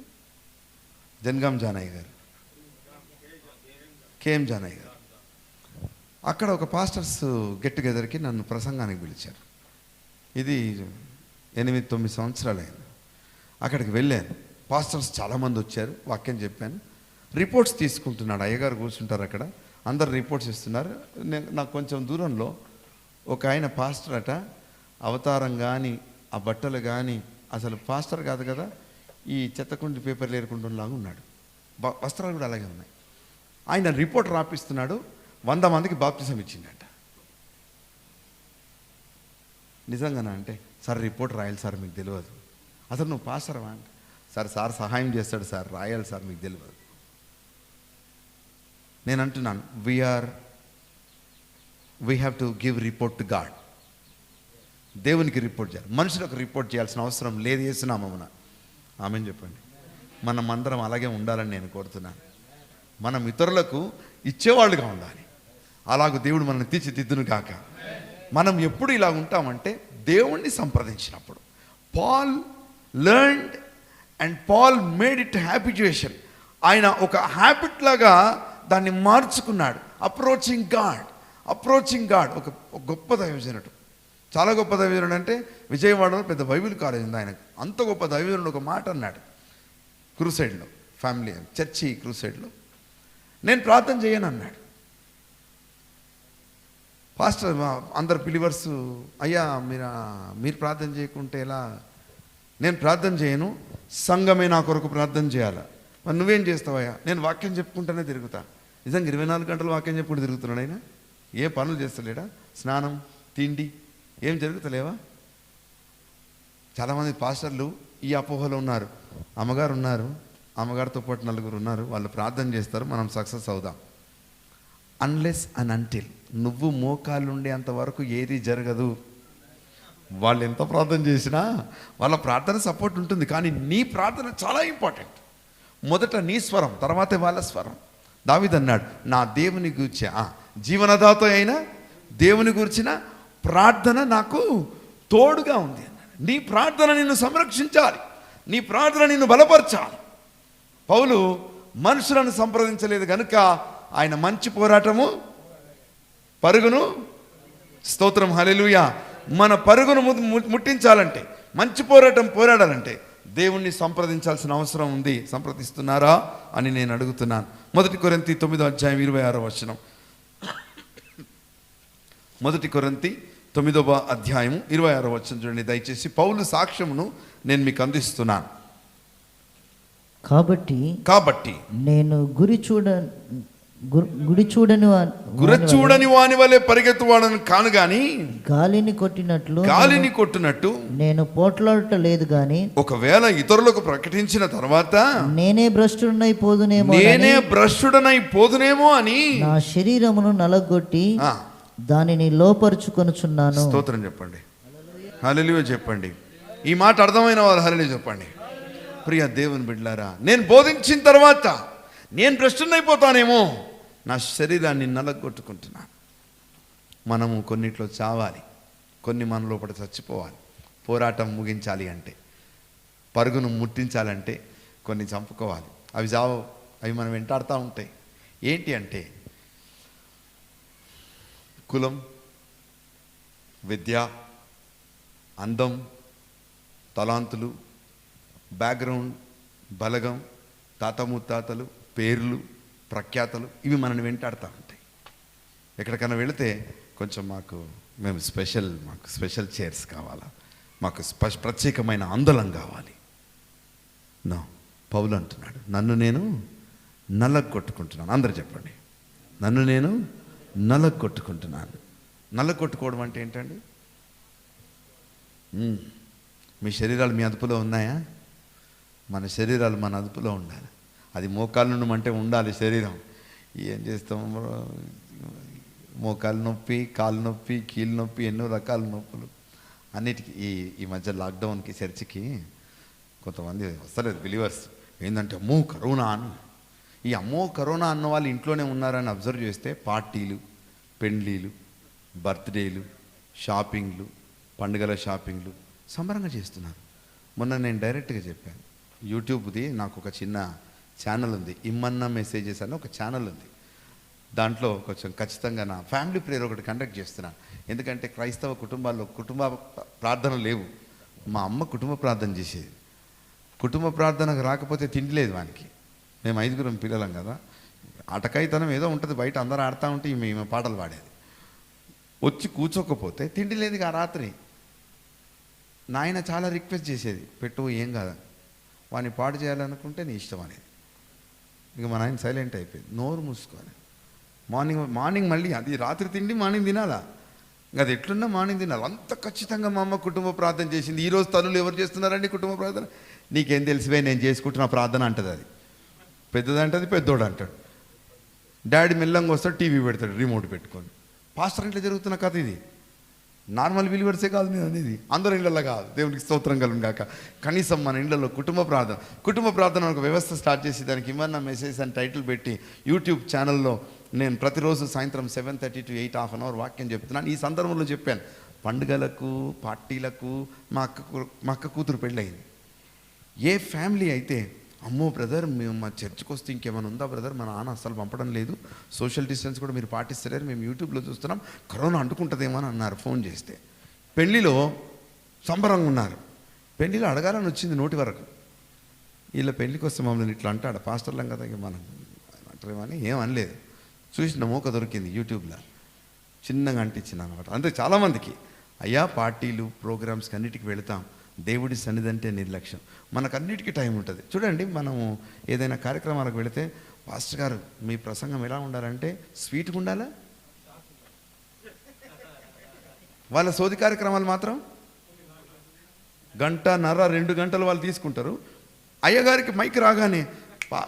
జనగాం జానయ్య గారు, కేఎం జానయ్య గారు. అక్కడ ఒక పాస్టర్స్ గెట్ టుగెదర్కి నన్ను ప్రసంగానికి పిలిచారు. ఇది 8-9 సంవత్సరాలు అయింది. అక్కడికి వెళ్ళాను, పాస్టర్స్ చాలామంది వచ్చారు, వాక్యం చెప్పాను. రిపోర్ట్స్ తీసుకుంటున్నాడు. అయ్యగారు కూర్చుంటారు అక్కడ, అందరు రిపోర్ట్స్ ఇస్తున్నారు. నాకు కొంచెం దూరంలో ఒక ఆయన పాస్టర్ అట, అవతారం కానీ ఆ బట్టలు కానీ, అసలు పాస్టర్ కాదు కదా, ఈ చెత్తకుండి పేపర్లు ఏరుకుంటున్నాగా ఉన్నాడు. వస్త్రాలు కూడా అలాగే ఉన్నాయి. ఆయన రిపోర్ట్ రాపిస్తున్నాడు. 100 మందికి బాప్తిజం ఇచ్చిండట. నిజంగానా అంటే, సార్ రిపోర్ట్ రాయాలి సార్, మీకు తెలియదు. అసలు నువ్వు పాస్టర్వా అంటే, సార్ సహాయం చేస్తాడు సార్, రాయాలి సార్, మీకు తెలియదు. నేను అంటున్నాను, we have to give report to God. దేవునికి రిపోర్ట్ చేయాలి, మనుషులకు రిపోర్ట్ చేయాల్సిన అవసరం లేదు. యేసునామమున ఆమేన్ చెప్పండి. మనం అందరం అలాగే ఉండాలని నేను కోరుతున్నాను. మనం ఇతరులకు ఇచ్చేవాళ్ళుగా ఉండాలి. అలాగూ దేవుడు మనల్ని తీర్చిదిద్దును గాక. మనం ఎప్పుడు ఇలా ఉంటామంటే దేవుణ్ణి సంప్రదించినప్పుడు. Paul learned and Paul made it habituation. ఆయన ఒక హ్యాబిట్ లాగా దాన్ని మార్చుకున్నాడు. Approaching God. ఒక గొప్ప దైవజనుడు, చాలా గొప్ప దైవజనుడు. అంటే విజయవాడలో పెద్ద బైబిల్ కాలేజ్ ఉంది ఆయనకు. అంత గొప్ప దైవజనుడు ఒక మాట అన్నాడు క్రూసైడ్లో, ఫ్యామిలీ చర్చి క్రూసైడ్లో. నేను ప్రార్థన చేయను అన్నాడు. పాస్టర్ అందరు బిలీవర్స్, అయ్యా మీరు ప్రార్థన చేయకుంటే ఎలా? నేను ప్రార్థన చేయను, సంఘమే నా కొరకు ప్రార్థన చేయాలా. మరి నువ్వేం చేస్తావయ్యా? నేను వాక్యం చెప్పుకుంటూనే తిరుగుతా. నిజంగా 24 గంటలు వాక్యం చెప్పుకుంటూ తిరుగుతున్నాడు ఆయన. ఏ పనులు చేస్తలేడా? స్నానం, తిండి ఏం జరుగుతలేవా? చాలామంది పాస్టర్లు ఈ అపోహలో ఉన్నారు. అమ్మగారు ఉన్నారు, అమ్మగారితో పాటు 4 ఉన్నారు, వాళ్ళు ప్రార్థన చేస్తారు, మనం సక్సెస్ అవుదాం. అన్లెస్ అండ్ అంటిల్ నువ్వు మోకాళ్ళు ఉండేంత వరకు ఏది జరగదు. వాళ్ళు ఎంత ప్రార్థన చేసినా వాళ్ళ ప్రార్థన సపోర్ట్ ఉంటుంది, కానీ నీ ప్రార్థన చాలా ఇంపార్టెంట్. మొదట నీ స్వరం, తర్వాతే వాళ్ళ స్వరం. దావీదు అన్నాడు, నా దేవుని గూర్చి జీవనదాత అయిన దేవుని గురించిన ప్రార్థన నాకు తోడుగా ఉంది అన్నాడు. నీ ప్రార్థన నిన్ను సంరక్షించాలి, నీ ప్రార్థన నిన్ను బలపరచాలి. పౌలు మనుషులను సంప్రదించలేదు కనుక ఆయన మంచి పోరాటము పరుగును, స్తోత్రం హల్లెలూయా, మన పరుగును ముట్టించాలంటే, మంచి పోరాటం పోరాడాలంటే దేవుణ్ణి సంప్రదించాల్సిన అవసరం ఉంది. సంప్రదిస్తున్నారా అని నేను అడుగుతున్నాను. 1 కొరింథీ 9:26 1 కొరింథీ 9:26 చూడండి దయచేసి. పౌలు సాక్ష్యమును నేను మీకు అందిస్తున్నాను. కాబట్టి నేను గురి చూడని వాని వలె పరిగెత్తువాడను కాను గాని గాలిని కొట్టినట్టు నేను పోట్లాడట లేదు గాని, ఒకవేళ ఇతరులకు ప్రకటించిన తర్వాత నేనే భ్రష్టుడనైపోదునేమో అని నా శరీరమును నలగొట్టి దానిని లోపరుచుకొనుచున్నాను. స్తోత్రం చెప్పండి, హల్లెలూయా చెప్పండి. ఈ మాట అర్థమైన వారు హల్లెలూయా చెప్పండి. ప్రియ దేవుని బిడ్డలారా, నేను బోధించిన తర్వాత నేను భ్రష్టుడైపోతానేమో, నా శరీరాన్ని నలగొట్టుకుంటున్నాను. మనము కొన్నిట్లో చావాలి, కొన్ని మన లోపల చచ్చిపోవాలి. పోరాటం ముగించాలి అంటే, పరుగును ముట్టించాలంటే కొన్ని చంపుకోవాలి. అవి చావు, అవి మనం వెంటాడుతూ ఉంటాయి. ఏంటి అంటే కులం, విద్య, అందం, తలాంతులు, బ్యాక్గ్రౌండ్, బలగం, తాత ముత్తాతలు, పేర్లు, ప్రఖ్యాతలు, ఇవి మనల్ని వెంటాడుతూ ఉంటాయి. ఎక్కడికైనా వెళితే కొంచెం మాకు స్పెషల్ చైర్స్ కావాలా, మాకు ప్రత్యేకమైన ఆందోళన కావాలి. నా పౌలు అంటున్నాడు, నన్ను నేను నల్లగొట్టుకుంటున్నాను. అందరు చెప్పండి, నన్ను నేను నల్లగొట్టుకుంటున్నాను. నల్లగొట్టుకోవడం అంటే ఏంటండి? మీ శరీరాలు మీ అదుపులో ఉన్నాయా? మన శరీరాలు మన అదుపులో ఉండాలి. అది మోకాళ్ళు అంటే ఉండాలి శరీరం. ఏం చేస్తాం? మోకాలు నొప్పి, కాలు నొప్పి, కీళ్ళు నొప్పి, ఎన్నో రకాల నొప్పులు అన్నిటికీ. ఈ మధ్య లాక్డౌన్కి చర్చికి కొంతమంది వస్తలేదు బిలీవర్స్. ఏంటంటే అమ్మో కరోనా అని. ఈ అమ్మో కరోనా అన్న వాళ్ళు ఇంట్లోనే ఉన్నారని అబ్జర్వ్ చేస్తే పార్టీలు, పెండ్లీలు, బర్త్డేలు, షాపింగ్లు, పండుగల షాపింగ్లు సంబరంగా చేస్తున్నారు. మొన్న నేను డైరెక్ట్గా చెప్పాను, యూట్యూబ్ది నాకు ఒక చిన్న ఛానల్ ఉంది, ఇమ్మన్న మెసేజెస్ అని ఒక ఛానల్ ఉంది. దాంట్లో కొంచెం ఖచ్చితంగా నా ఫ్యామిలీ ప్రేయర్ ఒకటి కండక్ట్ చేస్తున్నాను. ఎందుకంటే క్రైస్తవ కుటుంబాల్లో కుటుంబ ప్రార్థన లేవు. మా అమ్మ కుటుంబ ప్రార్థన చేసేది. కుటుంబ ప్రార్థనకు రాకపోతే తిండి లేదు వానికి. మేము 5 పిల్లలం కదా, అటకాయితనం ఏదో ఉంటుంది బయట, అందరూ ఆడుతూ ఉంటే మేము పాటలు పాడేది. వచ్చి కూర్చోకపోతే తిండి లేదు ఆ రాత్రి. నాయన చాలా రిక్వెస్ట్ చేసేది, పెట్టు ఏం కాదు, వాడిని పాడు చేయాలనుకుంటే నీ ఇష్టం అనేది. ఇక మా నాయన సైలెంట్ అయిపోయింది, నోరు మూసుకోవాలి. మార్నింగ్ మళ్ళీ అది రాత్రి తిండి మార్నింగ్ తినాలా, ఇంకా అది ఎట్లున్నా మార్నింగ్ తినాలి. అంత ఖచ్చితంగా మా అమ్మ కుటుంబ ప్రార్థన చేసింది. ఈరోజు తల్లులు ఎవరు చేస్తున్నారండి కుటుంబ ప్రార్థన? నీకేం తెలిసివే, నేను చేసుకుంటున్న ప్రార్థన అంటది. అది పెద్దదంటది, పెద్దోడు అంటాడు. డాడీ మెల్లంగా వస్తాడు, టీవీ పెడతాడు రిమోట్ పెట్టుకొని. పాస్టర్ ఇంట్లో జరుగుతున్న కథ ఇది. నార్మల్ బిలీవర్సే కాదు నేను అనేది, అందరి ఇళ్ళల్లో కాదు. దేవునికి స్తోత్రం కలుగును గాక. కనీసం మన ఇళ్ళల్లో కుటుంబ ప్రార్థన ఒక వ్యవస్థ స్టార్ట్ చేసి దానికి ఇమన్నా మెసేజ్ అని టైటిల్ పెట్టి యూట్యూబ్ ఛానల్లో నేను ప్రతిరోజు సాయంత్రం 7:30 to 8 హాఫ్ అన్ అవర్ వాక్యం చెప్తున్నాను. ఈ సందర్భంలో చెప్పాను, పండుగలకు పార్టీలకు మా అక్క కూతురు పెళ్ళయింది. ఏ ఫ్యామిలీ అయితే అమ్మో బ్రదర్ మేము మా చర్చ్కి వస్తే ఇంకేమైనా ఉందా బ్రదర్, మా నాన్న అస్సలు పంపడం లేదు, సోషల్ డిస్టెన్స్ కూడా మీరు పాటిస్తలేరు, మేము యూట్యూబ్లో చూస్తున్నాం, కరోనా అంటుకుంటుందేమో అని అన్నారు ఫోన్ చేస్తే. పెళ్ళిలో సంబరంగా ఉన్నారు, పెళ్ళిలో అడగాలని వచ్చింది నోటి వరకు. వీళ్ళ పెళ్ళికి వస్తే మమ్మల్ని ఇట్లా అంటాడు, పాస్టర్లం కదా ఇక మనం అంటారేమని ఏం అనలేదు. చూసిన మోక దొరికింది యూట్యూబ్లో, చిన్నగా అంటించింది అనమాట. అంతే చాలామందికి అయ్యా పార్టీలు ప్రోగ్రామ్స్కి అన్నిటికి వెళతాం, దేవుడి సన్నిధి అంటే నిర్లక్ష్యం. మనకు అన్నిటికీ టైం ఉంటుంది. చూడండి, మనము ఏదైనా కార్యక్రమాలకు వెళితే పాస్టర్ గారు మీ ప్రసంగం ఎలా ఉండాలంటే స్వీట్గా ఉండాలా, వాళ్ళ సోది కార్యక్రమాలు మాత్రం 1.5 2 గంటలు వాళ్ళు తీసుకుంటారు. అయ్యగారికి మైక్ రాగానే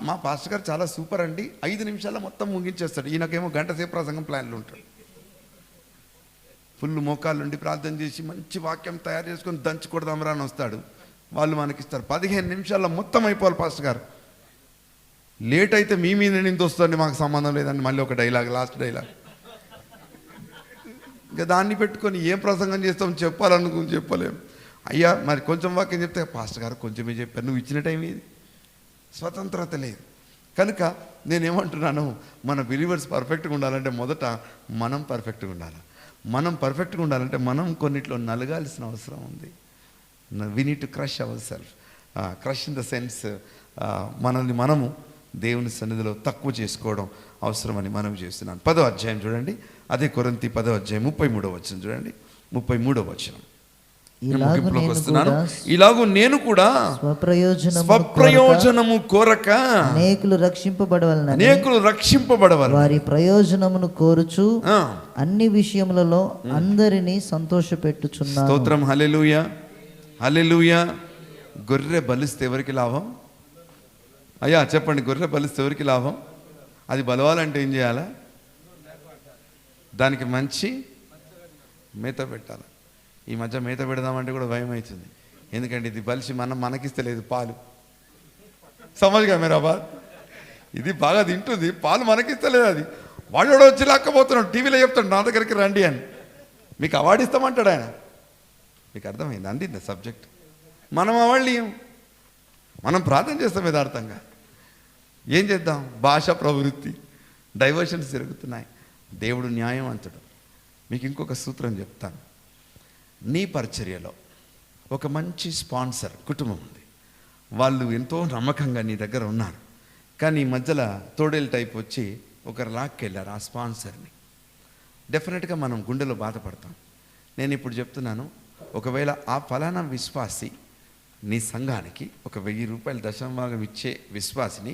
మా పాస్టర్ గారు చాలా సూపర్ అండి, 5 నిమిషాల్లో మొత్తం ముగించేస్తాడు. ఈయనకేమో గంట సేపు ప్రసంగం ప్లాన్లు ఉంటాడు. ఫుల్ మోకాళ్ళు ఉండి ప్రార్థన చేసి మంచి వాక్యం తయారు చేసుకొని దంచుకొడదాంరా అని వస్తాడు. వాళ్ళు మనకిస్తారు 15 నిమిషాల్లో మొత్తం అయిపోవాలి. పాస్టర్ గారు లేట్ అయితే మీ మీద నింద వస్తుంది, మాకు సంబంధం లేదండి, మళ్ళీ ఒక డైలాగ్, లాస్ట్ డైలాగ్. ఇంకా దాన్ని పెట్టుకొని ఏం ప్రసంగం చేస్తాం చెప్పలేము. అయ్యా మరి కొంచెం వాక్యం చెప్తే పాస్టర్ గారు కొంచెమే చెప్పారు, నువ్వు ఇచ్చిన టైం ఇది, స్వతంత్రత లేదు. కనుక నేనేమంటున్నాను, మన బిలీవర్స్ పర్ఫెక్ట్గా ఉండాలంటే మొదట మనం పర్ఫెక్ట్గా ఉండాలి. మనం పర్ఫెక్ట్గా ఉండాలంటే మనం కొన్నిట్లో నలగాల్సిన అవసరం ఉంది. We need to crush our self. Crush in the sense మనల్ని మనము దేవుని సన్నిధిలో తక్కువ చేసుకోవడం అవసరమని మనం చేస్తున్నాను. 10వ అధ్యాయం చూడండి, అదే కొరింథీ 10వ అధ్యాయం 33వ వచనం చూడండి. 33వ వచనం, ఇలాగూ నేను కూడా స్వప్రయోజనము కోరక అనేకులు రక్షింపబడవలెను వారి ప్రయోజనమును కోరుచు అన్ని విషయములలో అందరినీ సంతోషపెట్టుచున్నాను. స్తోత్రం, హల్లెలూయా హల్లెలూయా. గొర్రె బలిస్తే ఎవరికి లాభం? అయ్యా చెప్పండి, గొర్రె బలిస్తే ఎవరికి లాభం? అది బలవాలంటే ఏం చేయాలా? దానికి మంచి మేత పెట్టాలి. ఈ మధ్య మేత పెడదామంటే కూడా భయం అవుతుంది, ఎందుకంటే ఇది బలిసి మనకిస్తలేదు పాలు. సమజ్గా మీరాబాద్, ఇది బాగా తింటుంది, పాలు మనకిస్తలేదు. అది వాడు వచ్చి లాక్కపోతున్నాడు, టీవీలో చెప్తాడు నా దగ్గరికి రండి అని, మీకు అవార్డు ఇస్తామంటాడు ఆయన. మీకు అర్థమైంది? అందింది సబ్జెక్ట్. మనం అవాళ్ళు మనం ప్రార్థన చేస్తాం యథార్థంగా. ఏం చేద్దాం? భాష ప్రవృత్తి, డైవర్షన్స్ జరుగుతున్నాయి. దేవుడు న్యాయవంతుడు. మీకు ఇంకొక సూత్రం చెప్తాను. నీ పరిచర్యలో ఒక మంచి స్పాన్సర్ కుటుంబం ఉంది, వాళ్ళు ఎంతో నమ్మకంగా నీ దగ్గర ఉన్నారు, కానీ ఈ మధ్యలో తోడేలు టైప్ వచ్చి ఒకరు లాక్కెళ్ళారు ఆ స్పాన్సర్ని. డెఫినెట్గా మనం గుండెలో బాధపడతాం. నేను ఇప్పుడు చెప్తున్నాను, ఒకవేళ ఆ ఫలానా విశ్వాసి నీ సంఘానికి ఒక 1000 రూపాయలు దశమభాగం ఇచ్చే విశ్వాసిని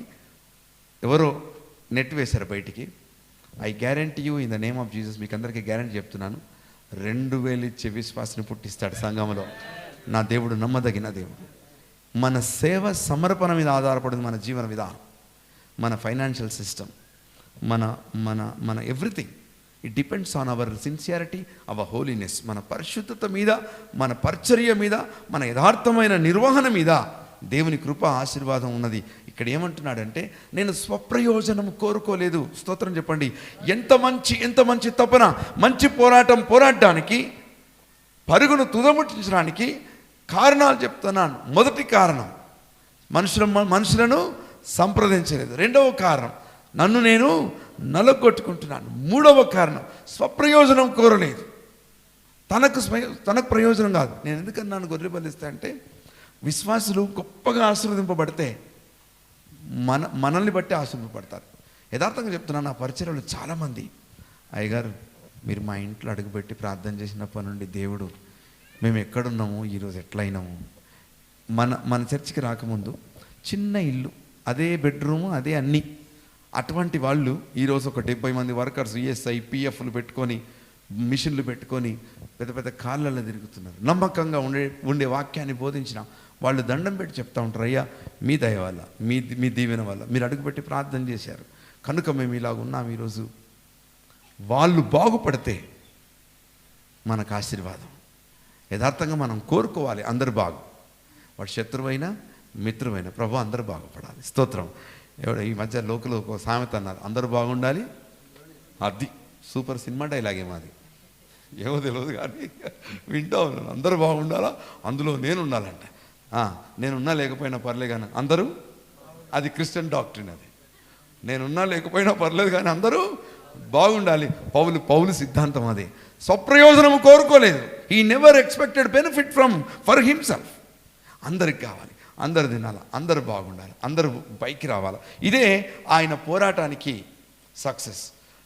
ఎవరో నెట్ వేశారు బయటికి, I guarantee you in the name of Jesus, మీకు అందరికీ గ్యారంటీ చెప్తున్నాను, 2000 ఇచ్చే విశ్వాసిని పుట్టిస్తాడు సంఘంలో. నా దేవుడు నమ్మదగిన దేవుడు. మన సేవ సమర్పణ మీద ఆధారపడింది మన జీవన విధానం, మన ఫైనాన్షియల్ సిస్టమ్, మన మన మన everything. It depends on our sincerity, our holiness. మన పరిశుద్ధత మీద, మన పరిచర్య మీద, మన యథార్థమైన నిర్వహణ మీద దేవుని కృప ఆశీర్వాదం ఉన్నది. ఇక్కడ ఏమంటున్నాడంటే, నేను స్వప్రయోజనం కోరుకోలేదు. స్తోత్రం చెప్పండి. ఎంత మంచి తపన, మంచి పోరాడడానికి, పరుగును తుదముట్టించడానికి కారణాలు చెప్తున్నాను. మొదటి కారణం, మనుషులను సంప్రదించలేదు. రెండవ కారణం, నన్ను నేను నలగొట్టుకుంటున్నాను. మూడవ కారణం, స్వప్రయోజనం కోరలేదు. తనకు ప్రయోజనం కాదు. నేను ఎందుకని నన్ను గొర్రె బలిస్తా అంటే, విశ్వాసులు గొప్పగా ఆశీర్వదింపబడితే మనల్ని బట్టి ఆశీర్వపడతారు. యథార్థంగా చెప్తున్నాను, నా పరిచర్యలు చాలామంది, అయ్యగారు మీరు మా ఇంట్లో అడుగుపెట్టి ప్రార్థన చేసినప్పటి నుండి దేవుడు మేము ఎక్కడున్నాము, ఈరోజు ఎట్లయినాము. మన చర్చికి రాకముందు చిన్న ఇల్లు, అదే బెడ్రూము, అదే అన్నీ. అటువంటి వాళ్ళు ఈరోజు ఒక 70 మంది వర్కర్స్, ఈఎస్ఐ పిఎఫ్లు పెట్టుకొని, మిషన్లు పెట్టుకొని పెద్ద పెద్ద కాళ్ళల్లో తిరుగుతున్నారు. నమ్మకంగా ఉండే వాక్యాన్ని బోధించిన వాళ్ళు దండం పెట్టి చెప్తా ఉంటారు, అయ్యా మీ దయ వల్ల, మీ దీవెన వల్ల మీరు అడుగుపెట్టి ప్రార్థన చేశారు కనుక మేము ఇలాగ ఉన్నాం ఈరోజు. వాళ్ళు బాగుపడితే మనకు ఆశీర్వాదం. యథార్థంగా మనం కోరుకోవాలి అందరు బాగు, వాడు శత్రువైనా మిత్రువైనా, ప్రభు అందరూ బాగుపడాలి. స్తోత్రం. ఈ మధ్య లోకలు ఒక సామెత అన్నారు, అందరూ బాగుండాలి. అది సూపర్ సినిమా డైలాగే మాది, ఏమో తెలియదు కానీ వింటా ఉన్నాను. అందరూ బాగుండాలా, అందులో నేను ఉండాలంట. నేనున్నా లేకపోయినా పర్లేదు కానీ అందరూ, అది క్రిస్టియన్ డాక్ట్రిన్. అది నేనున్నా లేకపోయినా పర్లేదు కానీ అందరూ బాగుండాలి. పౌలు సిద్ధాంతం అదే. స్వప్రయోజనము కోరుకోలేదు. He never expected benefit for himself. అందరికి కావాలి, అందరు తినాలి, అందరూ బాగుండాలి, అందరూ పైకి రావాలి. ఇదే ఆయన పోరాటానికి సక్సెస్.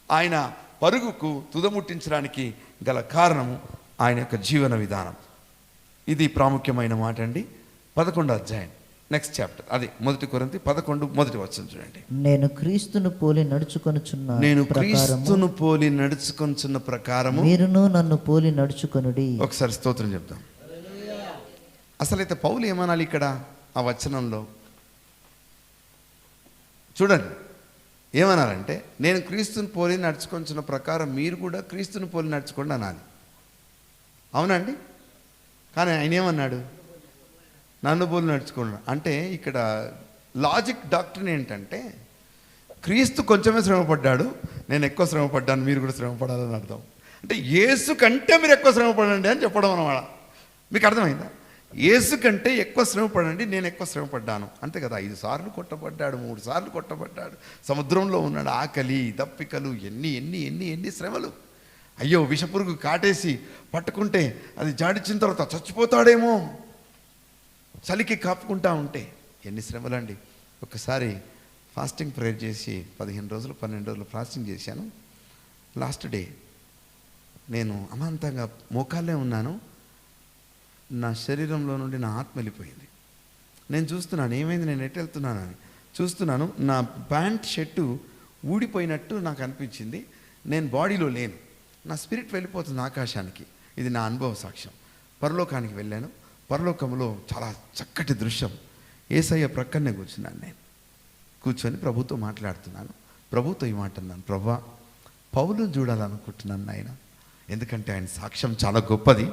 ఆయన పరుగుకు తుదముట్టించడానికి గల కారణము ఆయన యొక్క జీవన విధానం. ఇది ప్రాముఖ్యమైన మాట అండి. 11వ అధ్యాయం, నెక్స్ట్ చాప్టర్, అదే 1 కొరింథీ 11 మొదటి వచనం చూడండి. నేను క్రీస్తును పోలి నడుచుకొనుచున్న ప్రకారము మీరును నన్ను పోలి నడుచుకొనుడి. ఒకసారి స్తోత్రం చెప్తాం. అసలైతే పౌలు ఏమనాలి ఇక్కడ ఆ వచనంలో చూడండి. ఏమన్నారంటే, నేను క్రీస్తుని పోలి నడుచుకొంచున్న ప్రకారం మీరు కూడా క్రీస్తుని పోలి నడుచుకోండి అనాలి. అవునండి? కానీ ఆయన ఏమన్నాడు? నన్ను పోలి నడుచుకోండి. అంటే ఇక్కడ లాజిక్ డాక్ట్రిన్ ఏంటంటే, క్రీస్తు కొంచెమే శ్రమపడ్డాడు, నేను ఎక్కువ శ్రమపడ్డాను, మీరు కూడా శ్రమపడాలని అర్థం. అంటే యేసు కంటే మీరు ఎక్కువ శ్రమపడండి అని చెప్పడం అన్నమాట. మీకు అర్థమైందా? యేసు కంటే ఎక్కువ శ్రమపడండి, నేను ఎక్కువ శ్రమపడ్డాను. అంతే కదా. 5 సార్లు కొట్టబడ్డాడు, 3 సార్లు కొట్టబడ్డాడు, సముద్రంలో ఉన్నాడు, ఆకలి దప్పికలు, ఎన్ని శ్రమలు. అయ్యో విషపురుగు కాటేసి పట్టుకుంటే అది జాడిచ్చిన తర్వాత చచ్చిపోతాడేమో, చలికి కాపుకుంటా ఉంటే ఎన్ని శ్రమలండి. ఒకసారి ఫాస్టింగ్ ప్రేయర్ చేసి 15 రోజులు 12 రోజులు ఫాస్టింగ్ చేశాను. లాస్ట్ డే నేను అమాంతంగా మోకాళ్ళే ఉన్నాను. నా శరీరంలో నుండి నా ఆత్మ వెళ్ళిపోయింది. నేను చూస్తున్నాను ఏమైంది, నేను ఎటు వెళ్తున్నానని చూస్తున్నాను. నా ప్యాంట్ షర్టు ఊడిపోయినట్టు నాకు అనిపించింది. నేను బాడీలో లేను, నా స్పిరిట్ వెళ్ళిపోతుంది ఆకాశానికి. ఇది నా అనుభవ సాక్ష్యం. పరలోకానికి వెళ్ళాను. పరలోకంలో చాలా చక్కటి దృశ్యం. యేసయ్య ప్రక్కనే కూర్చున్నాను. నేను కూర్చొని ప్రభుతో మాట్లాడుతున్నాను. ప్రభుతో ఈ మాట అన్నాను, ప్రభా పౌలు చూడాలనుకుంటున్నాను ఆయన, ఎందుకంటే ఆయన సాక్ష్యం చాలా గొప్పది,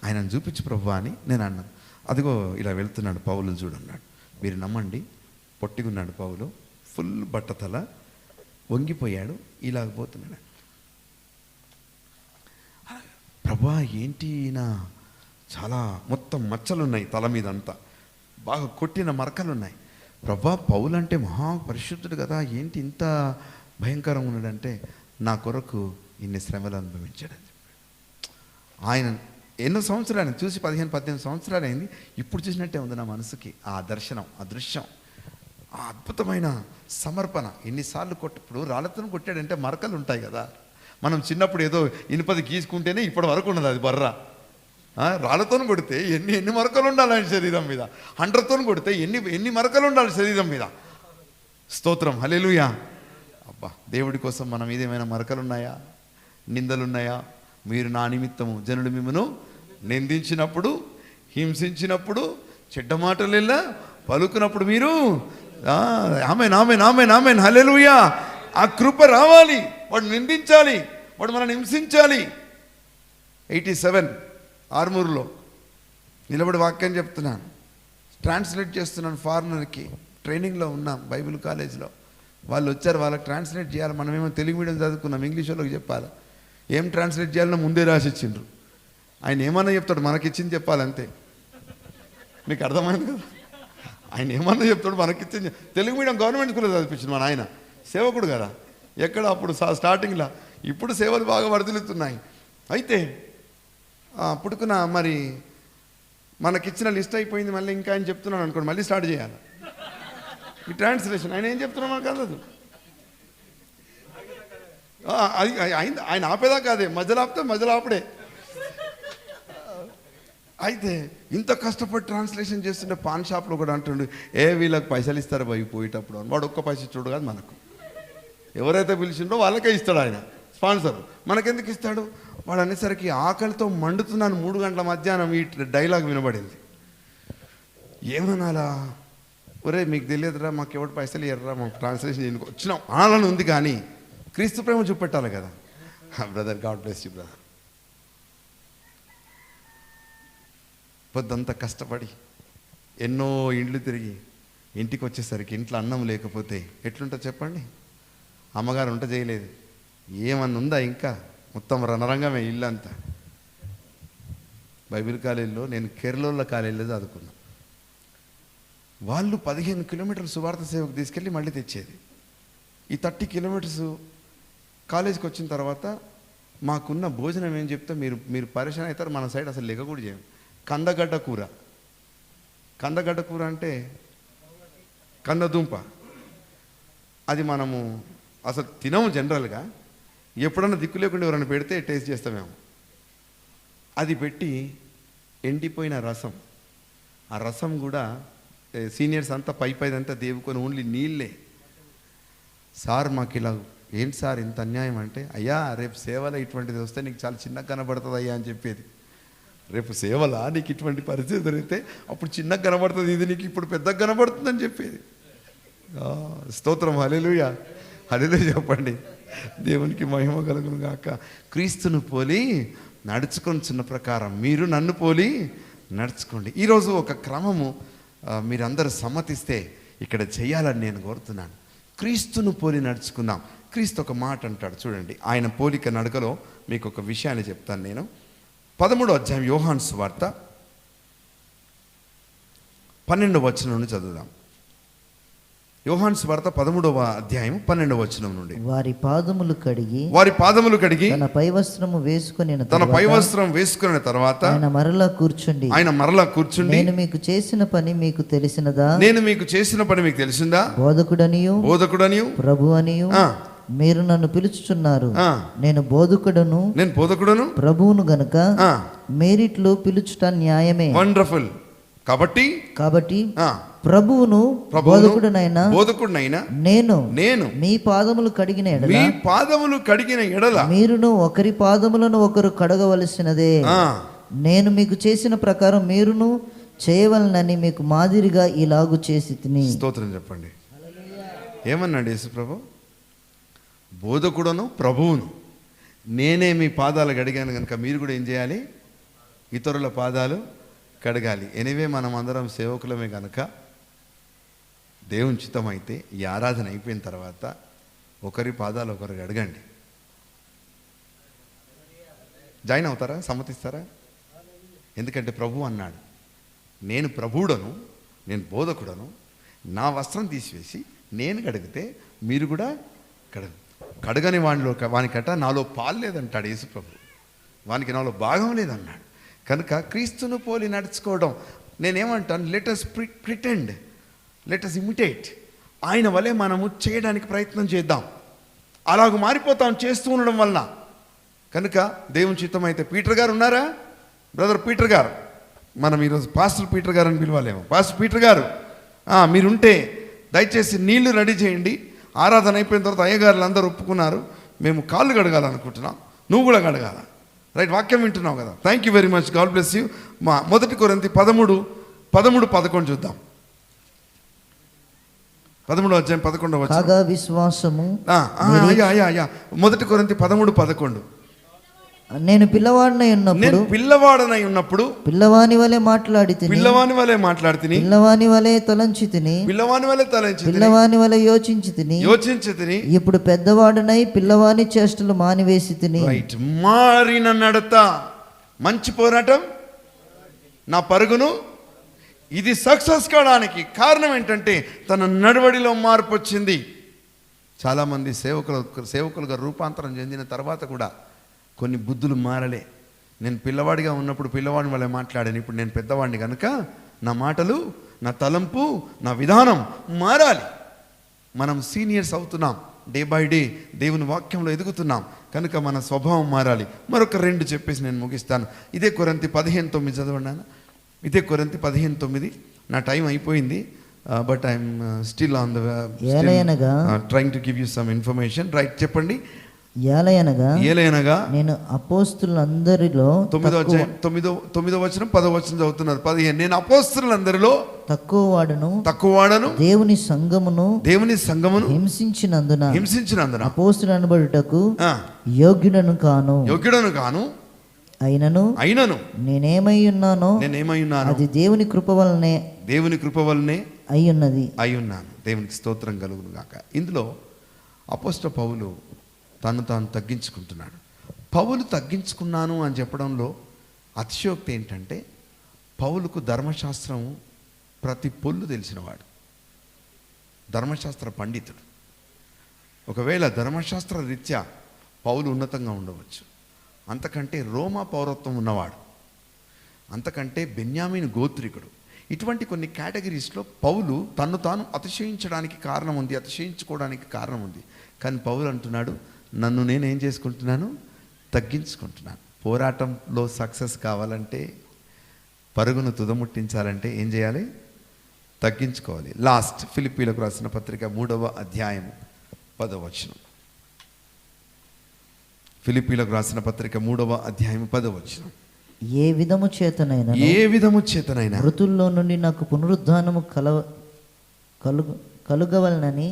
ఆయనను చూపించు ప్రభు అని నేను అన్నాను. అదిగో ఇలా వెళ్తున్నాడు పౌలు చూడన్నాడు. మీరు నమ్మండి, పొట్టిగున్నాడు పౌలు, ఫుల్ బట్టతల, వంగిపోయాడు, ఇలాగ పోతున్నాడు. ప్రభా ఏంటి ఈయన, చాలా మొత్తం మచ్చలున్నాయి తల మీద అంతా, బాగా కొట్టిన మరకలున్నాయి. ప్రభా పౌలు అంటే మహాపరిశుద్ధుడు కదా, ఏంటి ఇంత భయంకరంగా ఉన్నాడంటే, నా కొరకు ఇన్ని శ్రమలు అనుభవించాడని చెప్పాడు. ఆయన ఎన్నో సంవత్సరాలు చూసి 15-18 సంవత్సరాలు అయింది. ఇప్పుడు చూసినట్టే ఉంది నా మనసుకి ఆ దర్శనం, ఆ దృశ్యం, ఆ అద్భుతమైన సమర్పణ. ఎన్నిసార్లు ఇప్పుడు రాళ్ళతో కొట్టాడంటే మరకలు ఉంటాయి కదా. మనం చిన్నప్పుడు ఏదో ఇనుపది గీసుకుంటేనే ఇప్పటి వరకు ఉన్నది అది బర్ర. రాళ్ళతో కొడితే ఎన్ని మరకలు ఉండాలి ఆయన శరీరం మీద. హండ్రతో కొడితే ఎన్ని మరకలు ఉండాలి శరీరం మీద. స్తోత్రం, హల్లెలూయా. అబ్బా, దేవుడి కోసం మన మీద ఏమైనా మరకలున్నాయా, నిందలున్నాయా? మీరు నా నిమిత్తము జనులు మిమ్మను నిందించినప్పుడు, హింసించినప్పుడు, చెడ్డ మాటలెల్లా పలుకున్నప్పుడు మీరు amen amen amen amen hallelujah. ఆ కృప రావాలి. వాడు నిందించాలి, వాడు మనల్ని హింసించాలి. 87 ఆర్మూర్లో నిలబడి వాక్యం చెప్తున్నాను, ట్రాన్స్లేట్ చేస్తున్నాను. ఫారినర్కి ట్రైనింగ్లో ఉన్నాం బైబిల్ కాలేజ్లో. వాళ్ళు వచ్చారు, వాళ్ళకి ట్రాన్స్లేట్ చేయాలి. మనమేమో తెలుగు మీడియం చదువుకున్నాం, ఇంగ్లీష్ వాళ్ళకి చెప్పాలి. ఏం ట్రాన్స్లేట్ చేయాలన్నా ముందే రాసి ఇచ్చిండ్రు. ఆయన ఏమన్నా చెప్తాడు, మనకిచ్చింది చెప్పాలి అంతే. మీకు అర్థమైంది కదా. ఆయన ఏమన్నా చెప్తాడు, మనకిచ్చింది. తెలుగు మీడియం గవర్నమెంట్ స్కూల్లో చదివించింది మన ఆయన, సేవకుడు కదా. ఎక్కడ అప్పుడు స్టార్టింగ్లో, ఇప్పుడు సేవలు బాగా వర్ధిల్లుతున్నాయి. అయితే పుడుకున్న మరి మనకిచ్చిన లిస్ట్ అయిపోయింది, మళ్ళీ ఇంకా ఆయన చెప్తున్నాను అనుకోండి, మళ్ళీ స్టార్ట్ చేయాలి. ఈ ట్రాన్స్లేషన్ ఆయన ఏం చెప్తున్నా మనకు అందదు. ఆయన ఆపేదా కాదే, మధ్యలో ఆపితే మధ్యలో ఆపడే. అయితే ఇంత కష్టపడి ట్రాన్స్లేషన్ చేస్తుంటే పాన్ షాప్లో కూడా అంటుండే, వీళ్ళకి పైసలు ఇస్తారు పోయి పోయేటప్పుడు అని. వాడు ఒక్క పైసా ఇచ్చాడు కాదు మనకు, ఎవరైతే పిలిచిండో వాళ్ళకే ఇస్తాడు ఆయన స్పాన్సర్, మనకెందుకు ఇస్తాడు? వాడు అనేసరికి ఆకలితో మండుతున్నాను 3 గంటల మధ్యాహ్నం ఈ డైలాగ్ వినబడింది. ఏమనాలా, ఒరే మీకు తెలియదురా, మాకు ఎవరు పైసలు ఇవ్వరా, మాకు ట్రాన్స్లేషన్ చేయడానికి వచ్చినాం అనాలని ఉంది, కానీ క్రీస్తు ప్రేమ చూపెట్టాలి కదా. Brother, God bless you brother. పొద్దంతా కష్టపడి ఎన్నో ఇండ్లు తిరిగి ఇంటికి వచ్చేసరికి ఇంట్లో అన్నం లేకపోతే ఎట్లుంటుంది చెప్పండి? అమ్మగారు వంట చేయలేదు, ఏమన్నా ఉందా ఇంకా? మొత్తం రణరంగమే ఇల్లు అంతా. బైబిల్ కాలేజీలో నేను కేరళ కాలేజీలో చదువుకున్నా. వాళ్ళు 15 కిలోమీటర్లు సువార్త సేవకు తీసుకెళ్ళి మళ్ళీ తెచ్చేది. ఈ 30 కిలోమీటర్స్ కాలేజీకి వచ్చిన తర్వాత మాకున్న భోజనం ఏం చెప్తే మీరు పరిశాన్ అవుతారు. మన సైడ్ అసలు లెక్క కూడా చేయం. కందగడ్డ కూర. కందగడ్డ కూర అంటే కందదుంప. అది మనము అసలు తినము జనరల్గా. ఎప్పుడన్నా దిక్కు లేకుండా ఎవరైనా పెడితే టేస్ట్ చేస్తామేమో. అది పెట్టి ఎండిపోయిన రసం, ఆ రసం కూడా సీనియర్స్ అంతా పైదంతా దేవుకొని ఓన్లీ నీళ్ళే. సార్ మాకు ఇలా, ఏంటి సార్ ఇంత అన్యాయం అంటే, అయ్యా రేపు సేవలో ఇటువంటిది వస్తే నీకు చాలా చిన్నగా కనబడుతుంది అయ్యా అని చెప్పేది. రేపు సేవలా నీకు ఇటువంటి పరిస్థితి దొరికితే అప్పుడు చిన్నగా కనబడుతుంది, ఇది నీకు ఇప్పుడు పెద్దగా కనబడుతుందని చెప్పేది. స్తోత్రం, హల్లెలూయా, హల్లెలూయా చెప్పండి. దేవునికి మహిమ కలుగును గాక. క్రీస్తును పోలి నడుచుకొని చిన్న ప్రకారం మీరు నన్ను పోలి నడుచుకోండి. ఈరోజు ఒక క్రమము మీరందరూ సమ్మతిస్తే ఇక్కడ చేయాలని నేను కోరుతున్నాను. క్రీస్తును పోలి నడుచుకుందాం. క్రీస్తు ఒక మాట అంటాడు చూడండి. ఆయన పోలిక నడకలో మీకు ఒక విషయాన్ని చెప్తాను నేను. 13వ అధ్యాయం యోహాను సువార్త 12వ వచనం నుండి చదువుదాం. యోహాను సువార్త 13వ అధ్యాయం 12వ వచనం నుండి. వారి పాదములు కడిగి తన పై వస్త్రం వేసుకున్న తర్వాత ఆయన మరలా కూర్చుండి నేను మీకు చేసిన పని మీకు తెలిసిందా? బోధకుడనియు ప్రభు అనియు మీరు నన్ను పిలుచుచున్నారు. నేను బోధకుడను ప్రభువును గనుక మీరిట్లు పిలుచుట న్యాయమే. వండర్ఫుల్. కాబట్టి ప్రభువును బోధకుడనైనా నేను మీ పాదములు కడిగిన ఎడల మీరును ఒకరి పాదములను ఒకరు కడగవలసినదే. నేను మీకు చేసిన ప్రకారం మీరును చేయవలనని మీకు మాదిరిగా ఇలాగు చేసి తిని. స్తోత్రం చెప్పండి. ఏమన్నాడు యేసు ప్రభు? బోధకుడను ప్రభువును నేనే మీ పాదాలు కడిగాను కనుక మీరు కూడా ఏం చేయాలి? ఇతరుల పాదాలు కడగాలి. ఎనివే మనం అందరం సేవకులమే కనుక దేవుని చిత్తం అయితే ఈ ఆరాధన అయిపోయిన తర్వాత ఒకరి పాదాలు ఒకరు కడగండి. జాయిన్ అవుతారా? సమ్మతిస్తారా? ఎందుకంటే ప్రభు అన్నాడు, నేను ప్రభువుడను, నేను బోధకుడను, నా వస్త్రం తీసివేసి నేను కడిగితే మీరు కూడా కడగని వానికట నాలో పాలు లేదంటాడు యేసు ప్రభు. వానికి నాలో భాగం లేదన్నాడు. కనుక క్రీస్తును పోలి నడుచుకోవడం, నేనేమంటాను, లెట్ us ఇమిటేట్. ఆయన వలె మనము చేయడానికి ప్రయత్నం చేద్దాం. అలాగ మారిపోతాం చేస్తూ ఉండడం వలన. కనుక దేవుని చిత్తం అయితే పీటర్ గారు ఉన్నారా? బ్రదర్ పీటర్ గారు, మనం ఈరోజు పాస్టర్ పీటర్ గారు అని పిలవాలేమో. పాస్టర్ పీటర్ గారు మీరుంటే దయచేసి నీళ్లు రెడీ చేయండి. ఆరాధన అయిపోయిన తర్వాత అయ్యగారులు అందరూ ఒప్పుకున్నారు, మేము కాళ్ళు కడగాలనుకుంటున్నాం, నువ్వు కూడా కడగాల. రైట్, వాక్యం వింటున్నావు కదా. Thank you very much, God bless you. మా 1 కొరింథీ 13:11 చూద్దాం. 13వ అధ్యాయం 11వ వచనం. కాగా విశ్వాసము 1 కొరింథీ 13:11. నేను పిల్లవాడినై ఉన్నప్పుడు పిల్లవాని వలె మాట్లాడితిని, పిల్లవాని వలె తలంచితిని, పిల్లవాని వలె యోచించితిని. ఇప్పుడు పెద్దవాడనై పిల్లవాని చేష్టలు మానివేసితిని. రైట్, మారిన నడత, మంచి పోరాటం, నా పరుగును. ఇది సక్సెస్ కావడానికి కారణం ఏంటంటే తన నడవడిలో మార్పు వచ్చింది. చాలామంది సేవకులుగా రూపాంతరం చెందిన తర్వాత కూడా కొన్ని బుద్ధులు మారలే. నేను పిల్లవాడిగా ఉన్నప్పుడు పిల్లవాడిని వల్ల మాట్లాడాను, ఇప్పుడు నేను పెద్దవాడిని కనుక నా మాటలు నా తలంపు, నా విధానం మారాలి. మనం సీనియర్స్ అవుతున్నాం, డే బై డే దేవుని వాక్యంలో ఎదుగుతున్నాం కనుక మన స్వభావం మారాలి. మరొక 2 చెప్పేసి నేను ముగిస్తాను. ఇదే కొరింథీ 15:9 చదవండి. ఇదే కొరింథీ 15:9. నా టైం అయిపోయింది, but I'm still on the trying to give you some information. Right, చెప్పండి. ఏలయనగా నేను అపోస్తులందరిలో 9వ అధ్యాయం 9వ వచనం 10వ వచనం చదువుతున్నారు. 15 నేను అపోస్తులందరిలో తక్కువ వాడను, దేవుని సంఘమును హింసించినందున అపోస్తులు అనబడుటకు యోగ్యుడను కాను. అయినను నేనేమై ఉన్నానో అది దేవుని కృప వలనే అయ్యున్నాను. దేవునికి స్తోత్రం కలుగును గాక. ఇందులో అపోస్తలుడు పౌలు తాను తగ్గించుకుంటున్నాడు. పౌలు తగ్గించుకున్నాను అని చెప్పడంలో అతిశయోక్తి ఏంటంటే, పౌలుకు ధర్మశాస్త్రం ప్రతి పొల్లు తెలిసినవాడు, ధర్మశాస్త్ర పండితుడు. ఒకవేళ ధర్మశాస్త్ర రీత్యా పౌలు ఉన్నతంగా ఉండవచ్చు, అంతకంటే రోమా పౌరత్వం ఉన్నవాడు, అంతకంటే బెన్యామీను గోత్రికుడు. ఇటువంటి కొన్ని కేటగిరీస్లో పౌలు తాను అతిశయించుకోవడానికి కారణం ఉంది. కానీ పౌలు అంటున్నాడు, నన్ను నేనేం చేసుకుంటున్నాను, తగ్గించుకుంటున్నాను. పోరాటంలో సక్సెస్ కావాలంటే, పరుగును తుదముట్టించాలంటే ఏం చేయాలి, తగ్గించుకోవాలి. లాస్ట్ ఫిలిప్పీలకు రాసిన పత్రిక 3వ అధ్యాయం 10వ వచనం. ఫిలిప్పీలకు రాసిన పత్రిక 3వ అధ్యాయం 10వ వచనం. ఏ విధము చేతనైనా మృతుల్లో నుండి నాకు పునరుద్ధానము కలుగవలనని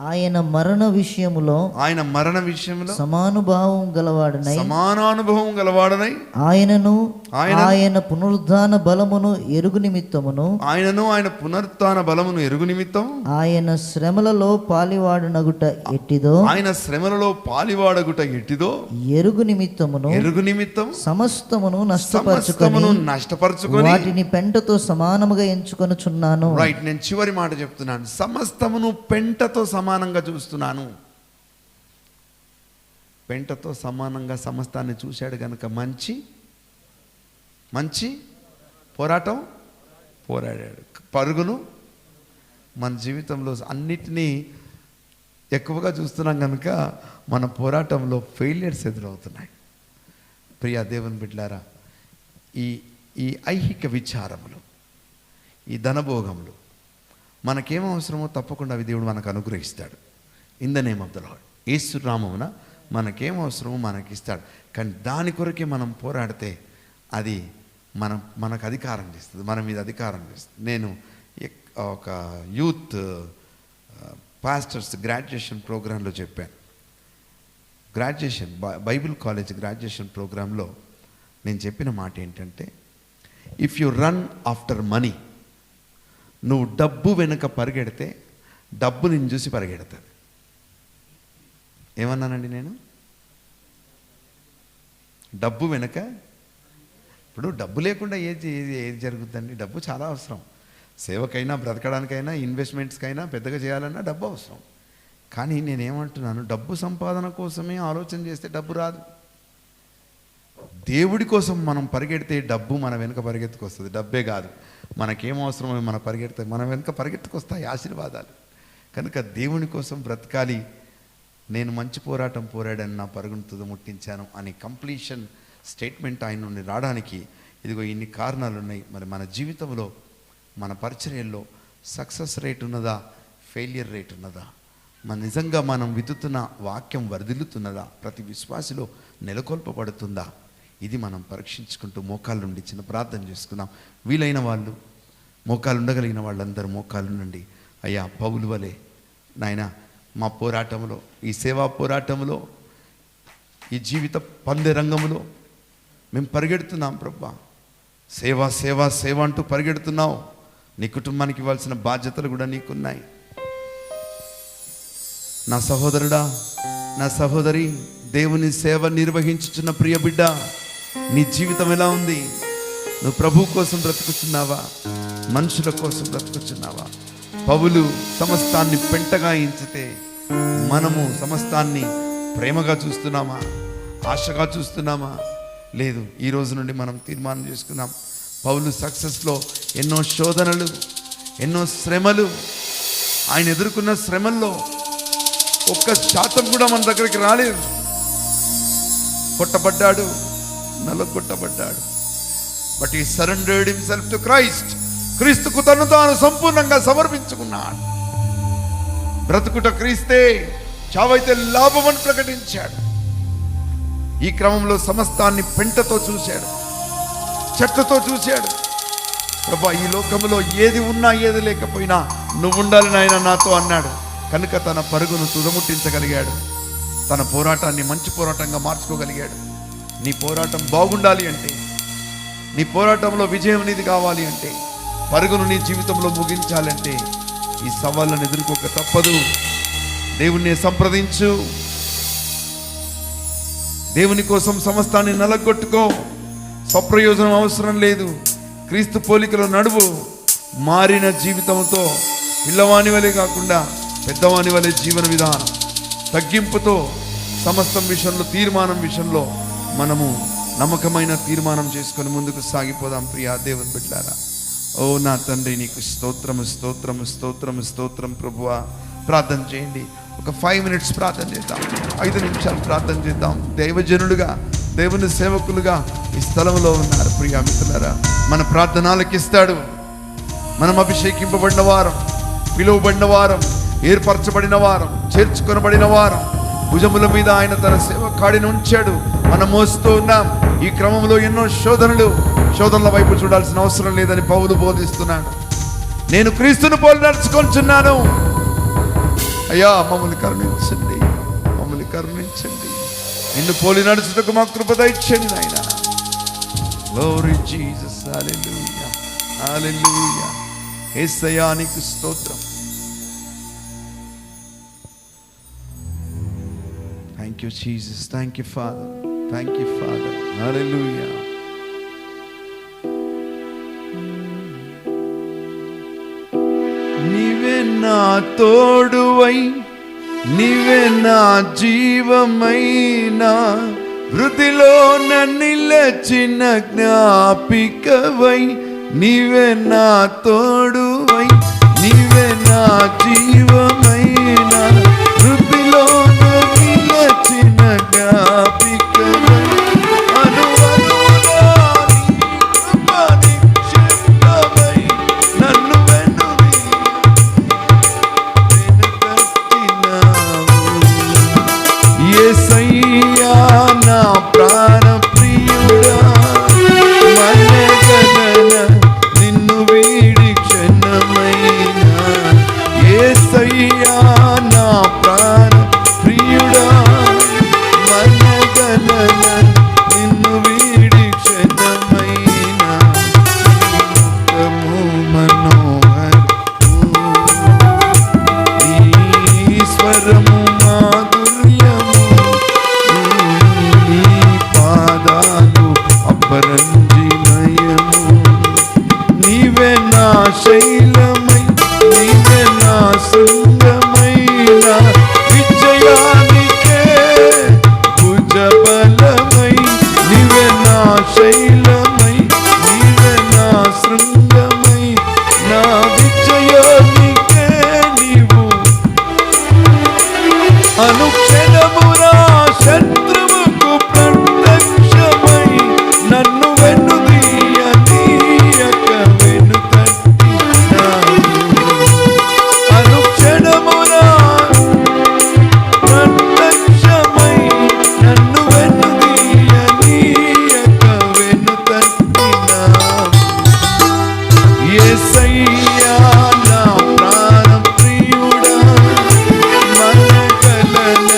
ఆయన మరణ విషయములో సమానుభావం గలవాడనై ఆయన పునరుద్ధాన బలమును ఎరుగు నిమిత్తమును ఆయన శ్రమలలో పాలివాడనగుట ఎట్టిదో ఎరుగు నిమిత్తము సమస్తమును నష్టపరచుకొని వాటిని పెంటతో సమానముగా ఎంచుకొనుచున్నాను. రైట్, నేను చివరి మాట చెప్తున్నాను. సమస్తమును పెంటతో సమానంగా చూస్తున్నాను. పెంటతో సమానంగా సమస్తాన్ని చూశాడు కనుక మంచి పోరాడాడు. పరుగును మన జీవితంలో అన్నిటినీ ఎక్కువగా చూస్తున్నాం కనుక మన పోరాటంలో ఫెయిలియర్స్ ఎదురవుతున్నాయి. ప్రియా దేవుని బిడ్డలారా, ఈ ఐహిక విచారములు, ఈ ధనభోగములు మనకేం అవసరమో తప్పకుండా అవి దేవుడు మనకు అనుగ్రహిస్తాడు. In the name of the Lord. Yesu నామమున మనకేం అవసరమో మనకిస్తాడు. కానీ దాని కొరకే మనం పోరాడితే అది మనకు అధికారం చేస్తుంది, మన మీద అధికారం చేస్తుంది. నేను ఒక యూత్ పాస్టర్స్ గ్రాడ్యుయేషన్ ప్రోగ్రాంలో చెప్పాను. బైబిల్ కాలేజ్ గ్రాడ్యుయేషన్ ప్రోగ్రాంలో నేను చెప్పిన మాట ఏంటంటే, if you run after money, నువ్వు డబ్బు వెనుక పరిగెడితే డబ్బు నిన్ను చూసి పరిగెడతాడు. ఏమన్నానండి నేను? డబ్బు వెనుక, ఇప్పుడు డబ్బు లేకుండా ఏది జరుగుతుందండి? డబ్బు చాలా అవసరం. సేవకైనా, బ్రతకడానికైనా, ఇన్వెస్ట్మెంట్స్కైనా, పెద్దగా చేయాలన్నా డబ్బు అవసరం. కానీ నేనేమంటున్నాను, డబ్బు సంపాదన కోసమే ఆలోచన చేస్తే డబ్బు రాదు. దేవుడి కోసం మనం పరిగెడితే డబ్బు మన వెనుక పరిగెత్తుకొస్తుంది. డబ్బే కాదు, మనకేం అవసరమో మన వెనుక పరిగెత్తుకొస్తాయి ఆశీర్వాదాలు. కనుక దేవుని కోసం బ్రతకాలి. నేను మంచి పోరాటం పోరాడాను, నా పరుగును తుదముట్టించాను అని కంప్లీషన్ స్టేట్మెంట్ ఆయన నుండి రావడానికి ఇదిగో ఇన్ని కారణాలు ఉన్నాయి. మరి మన జీవితంలో, మన పరిచర్యల్లో సక్సెస్ రేట్ ఉన్నదా, ఫెయిలియర్ రేట్ ఉన్నదా, నిజంగా మనం విత్తుతున్న వాక్యం వర్ధిల్లుతున్నదా, ప్రతి విశ్వాసిలో నెలకొల్పబడుతుందా, ఇది మనం పరీక్షించుకుంటూ మోకాళ్ళ నుండి చిన్న ప్రార్థన చేసుకుందాం. వీలైన వాళ్ళు, మోకాలు ఉండగలిగిన వాళ్ళందరూ మోకాలు నుండి, అయ్యా పౌలు వలె నాయన మా పోరాటంలో, ఈ సేవా పోరాటంలో, ఈ జీవిత పందె రంగంలో మేము పరిగెడుతున్నాం ప్రభా, సేవ సేవ సేవ అంటూ పరిగెడుతున్నావు. నీ కుటుంబానికి ఇవ్వాల్సిన బాధ్యతలు కూడా నీకున్నాయి. నా సహోదరుడా, నా సహోదరి, దేవుని సేవ నిర్వహించుచున్న ప్రియ బిడ్డ, నీ జీవితం ఎలా ఉంది? నువ్వు ప్రభు కోసం బ్రతుకుచున్నావా, మనుషుల కోసం బ్రతుకుచున్నావా? పౌలు సమస్తాన్ని పెంటగా ఎంచితే మనము సమస్తాన్ని ప్రేమగా చూస్తున్నామా, ఆశగా చూస్తున్నామా? లేదు. ఈ రోజు నుండి మనం తీర్మానం చేసుకున్నాం, పౌలు సక్సెస్లో ఎన్నో శోధనలు, ఎన్నో శ్రమలు, ఆయన ఎదుర్కొన్న శ్రమల్లో 1% కూడా మన దగ్గరికి రాలేదు. కొట్టబడ్డాడు, నలగొట్టబడ్డాడు. బట్ ఈ సరెండర్డ్ హిమ్సెల్ఫ్ టు క్రైస్ట్. క్రీస్తుకు తను తాను సంపూర్ణంగా సమర్పించుకున్నాడు. బ్రతుకుట క్రీస్తే, చావైతే లాభమని ప్రకటించాడు. ఈ క్రమంలో సమస్తాన్ని పెంటతో చూశాడు, చెత్తతో చూశాడు. ప్రభా, ఈ లోకంలో ఏది ఉన్నా ఏది లేకపోయినా నువ్వు ఉండాలి నాయన నాతో అన్నాడు. కనుక తన పరుగును తుదముట్టించగలిగాడు. తన పోరాటాన్ని మంచి పోరాటంగా మార్చుకోగలిగాడు. నీ పోరాటం బాగుండాలి అంటే, నీ పోరాటంలో విజయం నీది కావాలి అంటే, పరుగును నీ జీవితంలో ముగించాలంటే ఈ సవాళ్ళను ఎదుర్కోక తప్పదు. దేవుణ్ణి సంప్రదించు, దేవుని కోసం సమస్తాన్ని నలగొట్టుకో. స్వప్రయోజనం అవసరం లేదు. క్రీస్తు పోలికలో నడువు. మారిన జీవితంతో పిల్లవాని వలె కాకుండా పెద్దవాని వలె జీవన విధానం, తగ్గింపుతో సమస్తం విషయంలో, తీర్మానం విషయంలో మనము నమ్మకమైన తీర్మానం చేసుకొని ముందుకు సాగిపోదాం. ప్రియా దేవుని బిడ్డలారా, ఓ నా తండ్రి, నీకు స్తోత్రము స్తోత్రము స్తోత్రము స్తోత్రం. ప్రభువా, ప్రార్థన చేయండి. ఒక 5 minutes ప్రార్థన చేద్దాం. 5 నిమిషాలు ప్రార్థన చేద్దాం. దైవజనులుగా, దేవుని సేవకులుగా ఈ స్థలంలో ఉన్నారు. ప్రియా మిత్రులారా, మన ప్రార్థనలకు ఇస్తాడు. మనం అభిషేకింపబడిన వారం, పిలువబడిన వారం, ఏర్పరచబడిన వారం, చేర్చుకొనబడిన వారం. భుజముల మీద ఆయన తన సేవ కాడిని ఉంచాడు. మనం మోస్తూ ఉన్నాం. ఈ క్రమంలో ఎన్నో శోధనల వైపు చూడాల్సిన అవసరం లేదని పౌలు బోధిస్తున్నాడు. నేను క్రీస్తును పోలి నడుచుకొంచున్నాను. అయ్యా, మమ్మల్ని కరుణించండి, మమ్మల్ని కరుణించండి. నిన్ను పోలి నడుచుటకు మా కృప దయచేయండి నాయన. గ్లోరీ జీసస్, హల్లెలూయా, హల్లెలూయా. యేసయ్యా, నీకు స్తోత్రం. Thank you, Jesus. Thank you, Father. Thank you, Father. Hallelujah. నీవే నా తోడువై, నీవే నా జీవమైనా, వృద్ధిలో నిలచిన జ్ఞాపికవై. నీవే నా తోడువై, నీవే నా జీవమైనా, వృద్ధిలో నిలచిన జ్ఞాపికవై. నన్ను యేసయ్యా, నా ప్రాణ ప్రియుడా, మనగణన నిన్ను వీడి క్షణమైనా. యేసయ్యా, నా ప్రాణ ప్రియుడా, మనగణన నిన్ను వీడి క్షణమైనా. ముఖము మనోహరము, నీ స్వరము మాధుర్యము, నీ పాదాలు అపరంజిమయము. నీవే నా శైలమై, నీవే నా శృంగమైన, విజయానికే భుజబలమై. నీవే నా శైలమై, నీవే నా శృంగమై, నా విజయానికే నీవు. అనుక్షణమురా శత్రువుకు ప్రత్యక్షమై, నన్ను వెనుదీయక వెనుతట్టినావు. అనుక్షణమురా ప్రత్యక్షమై, నన్ను వెనుదీయక వెనుతట్టినావు. యేసయ్యా, నా ప్రాణ ప్రియుడా, మనగణన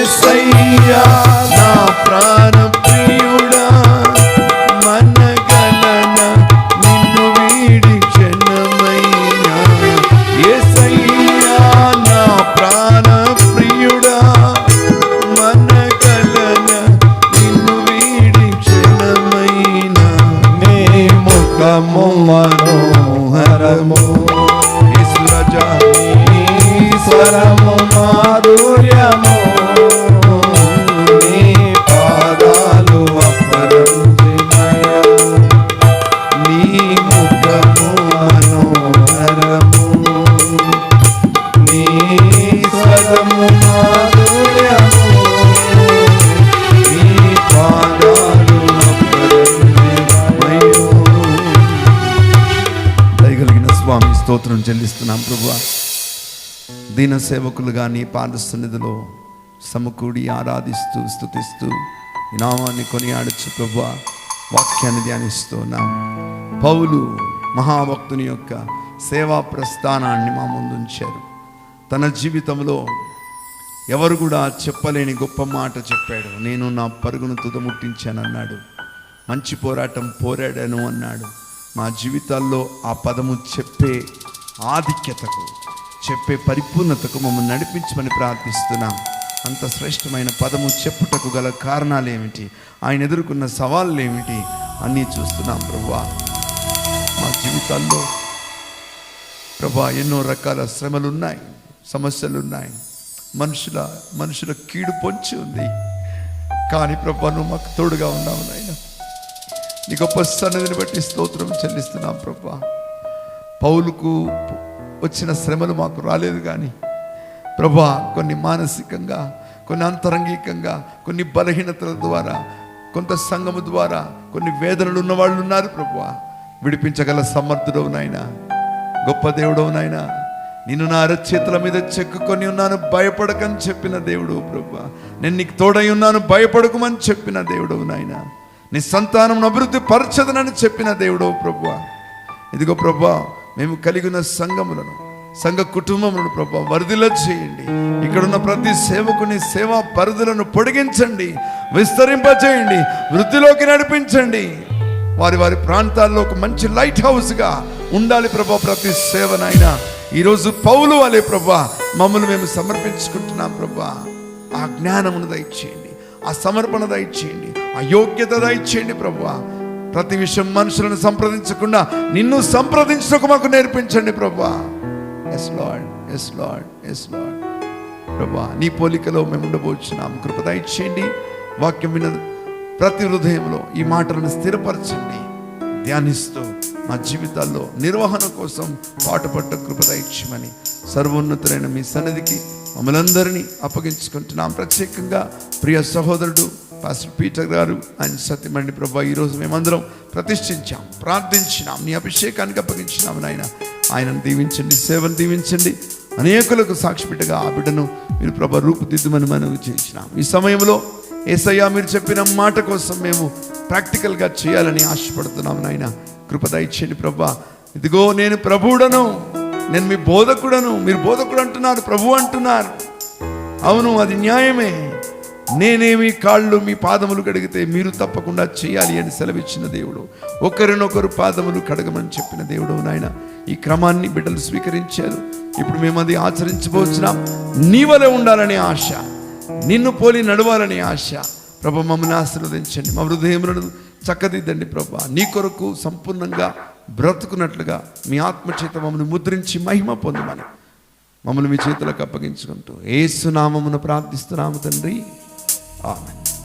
యేసయ్యా నా ప్రాణ ప్రియుడా మనగలన నిన్ను వీడి క్షణమైనా. యేసయ్యా నా ప్రాణ ప్రియుడా మనగలన నిన్ను వీడి క్షణమైనా. నీ ముఖము మనోహరము, యేసురాజా నీ స్వరము మాధుర్యము, నీ పాదాలు అపరంజిమయము. నీ ముఖము మనోహరము, నీ స్వరము మాధుర్యము, నీ పాదాలు అపరంజిమయము. దయగలిగిన స్వామి స్తోత్రం చెల్లిస్తున్నాం ప్రభువా. దీన సేవకులుగా నీ పాద సన్నిధిలో సమకూడి ఆరాధిస్తూ స్తుతిస్తూ నీ నామాన్ని కొనియాడచ్చు ప్రభువా. వాక్యాన్ని ధ్యానిస్తూ ఉన్నాం. పౌలు మహాభక్తుని యొక్క సేవా ప్రస్థానాన్ని మా ముందు ఉంచారు. తన జీవితంలో ఎవరు కూడా చెప్పలేని గొప్ప మాట చెప్పాడు. నేను నా పరుగును తుదముట్టించానన్నాడు. మంచి పోరాటం పోరాడాను అన్నాడు. మా జీవితాల్లో ఆ పదము చెప్పే ఆధిక్యతకు, చెప్పే పరిపూర్ణతకు మమ్మల్ని నడిపించమని ప్రార్థిస్తున్నాం. అంత శ్రేష్టమైన పదము చెప్పుటకు గల కారణాలు ఏమిటి, ఆయన ఎదుర్కొన్న సవాళ్ళు ఏమిటి అన్నీ చూస్తున్నాం ప్రభువా. మా జీవితాల్లో ప్రభా ఎన్నో రకాల శ్రమలు ఉన్నాయి, సమస్యలు ఉన్నాయి, మనుషుల కీడు పొంచి ఉంది. కానీ ప్రభా నువ్వు మాకు తోడుగా ఉన్నావు నాయన. నీ గొప్ప సన్నిధిని బట్టి స్తోత్రం చెల్లిస్తున్నాం ప్రభా. పౌలుకు వచ్చిన శ్రమలు మాకు రాలేదు కానీ ప్రభా కొన్ని మానసికంగా, కొన్ని అంతరంగికంగా, కొన్ని బలహీనతల ద్వారా, కొంత సంఘము ద్వారా కొన్ని వేదనలు ఉన్న వాళ్ళు ఉన్నారు ప్రభువా. విడిపించగల సమర్థుడవు నాయనా, గొప్ప దేవుడవు నాయనా. నిన్ను నా అరచేతుల మీద చెక్కుకొని ఉన్నాను, భయపడకని చెప్పిన దేవుడు ప్రభువా. నేను నీకు తోడై ఉన్నాను, భయపడకమని చెప్పిన దేవుడవు నాయనా. నీ సంతానం అభివృద్ధి పరచదనని చెప్పిన దేవుడవు ప్రభువా. ఇదిగో ప్రభువా, మేము కలిగిన సంఘములను, సంఘ కుటుంబములను ప్రభువా వరదిల చేయండి. ఇక్కడున్న ప్రతి సేవకుని సేవా పరిధులను పొడిగించండి, విస్తరింపచేయండి, వృద్ధిలోకి నడిపించండి. వారి వారి ప్రాంతాల్లో ఒక మంచి లైట్ హౌస్గా ఉండాలి ప్రభా ప్రతి సేవనైనా. ఈరోజు పౌలు వలె ప్రభా మమ్మల్ని మేము సమర్పించుకుంటున్నాం ప్రభా. ఆ జ్ఞానమును దయచేయండి, ఆ సమర్పణ దయచేయండి, ఆ యోగ్యత దయచేయండి ప్రభా. ప్రతి విషయం మనుషులను సంప్రదించకుండా నిన్ను సంప్రదించడానికి మాకు నేర్పించండి ప్రభా. Yes Lord, yes Lord, yes Lord ప్రభా. నీ పోలికలో మేము ఉండబోచున్నాం, కృప దయచేయండి. వాక్యం విన్న ప్రతి హృదయంలో ఈ మాటలను స్థిరపరచండి. ధ్యానిస్తూ మా జీవితాల్లో నిర్వహణ కోసం పాటుపడ్డ కృప దయచేయమని సర్వోన్నతులైన మీ సన్నిధికి మమ్మల్ని అందరినీ అప్పగించుకుంటున్నాం. ప్రత్యేకంగా ప్రియ సహోదరుడు పాస్టర్ పీటర్ గారు, ఆయన సత్యమండి ప్రభా, ఈరోజు మేమందరం ప్రతిష్ఠించాం, ప్రార్థించినాం, నీ అభిషేకానికి అప్పగించినాము నాయన. ఆయనను దీవించండి, సేవను దీవించండి. అనేకులకు సాక్షిపెట్టగా ఆ బిడ్డను మీరు ప్రభా రూపుదిద్దుమని మనవి చేసినాం. ఈ సమయంలో యేసయ్యా మీరు చెప్పిన మాట కోసం మేము ప్రాక్టికల్గా చేయాలని ఆశపడుతున్నాం నాయన. కృప దయచేయండి ప్రభా. ఇదిగో నేను ప్రభువుడను, నేను మీ బోధకుడను. మీరు బోధకుడు అంటున్నారు, ప్రభు అంటున్నారు. అవును, అది న్యాయమే. నేనేమి కాళ్ళు మీ పాదములు కడిగితే మీరు తప్పకుండా చేయాలి అని సెలవిచ్చిన దేవుడు. ఒకరినొకరు పాదములు కడగమని చెప్పిన దేవుడు నాయన. ఈ క్రమాన్ని బిడ్డలు స్వీకరించారు. ఇప్పుడు మేము అది ఆచరించబోతున్నాం. నీ వలె ఉండాలనే ఆశ, నిన్ను పోలి నడవాలనే ఆశ ప్రభు. మమ్మల్ని ఆశీర్వదించండి, మా హృదయములను చక్కదిద్దండి ప్రభా. నీ కొరకు సంపూర్ణంగా బ్రతుకున్నట్లుగా మీ ఆత్మచేత మమ్మల్ని ముద్రించి మహిమ పొందమని మమ్మల్ని మీ చేతులకు అప్పగించుకుంటూ యేసు నామమున ప్రార్థిస్తున్నాము తండ్రి, ఆమేన్.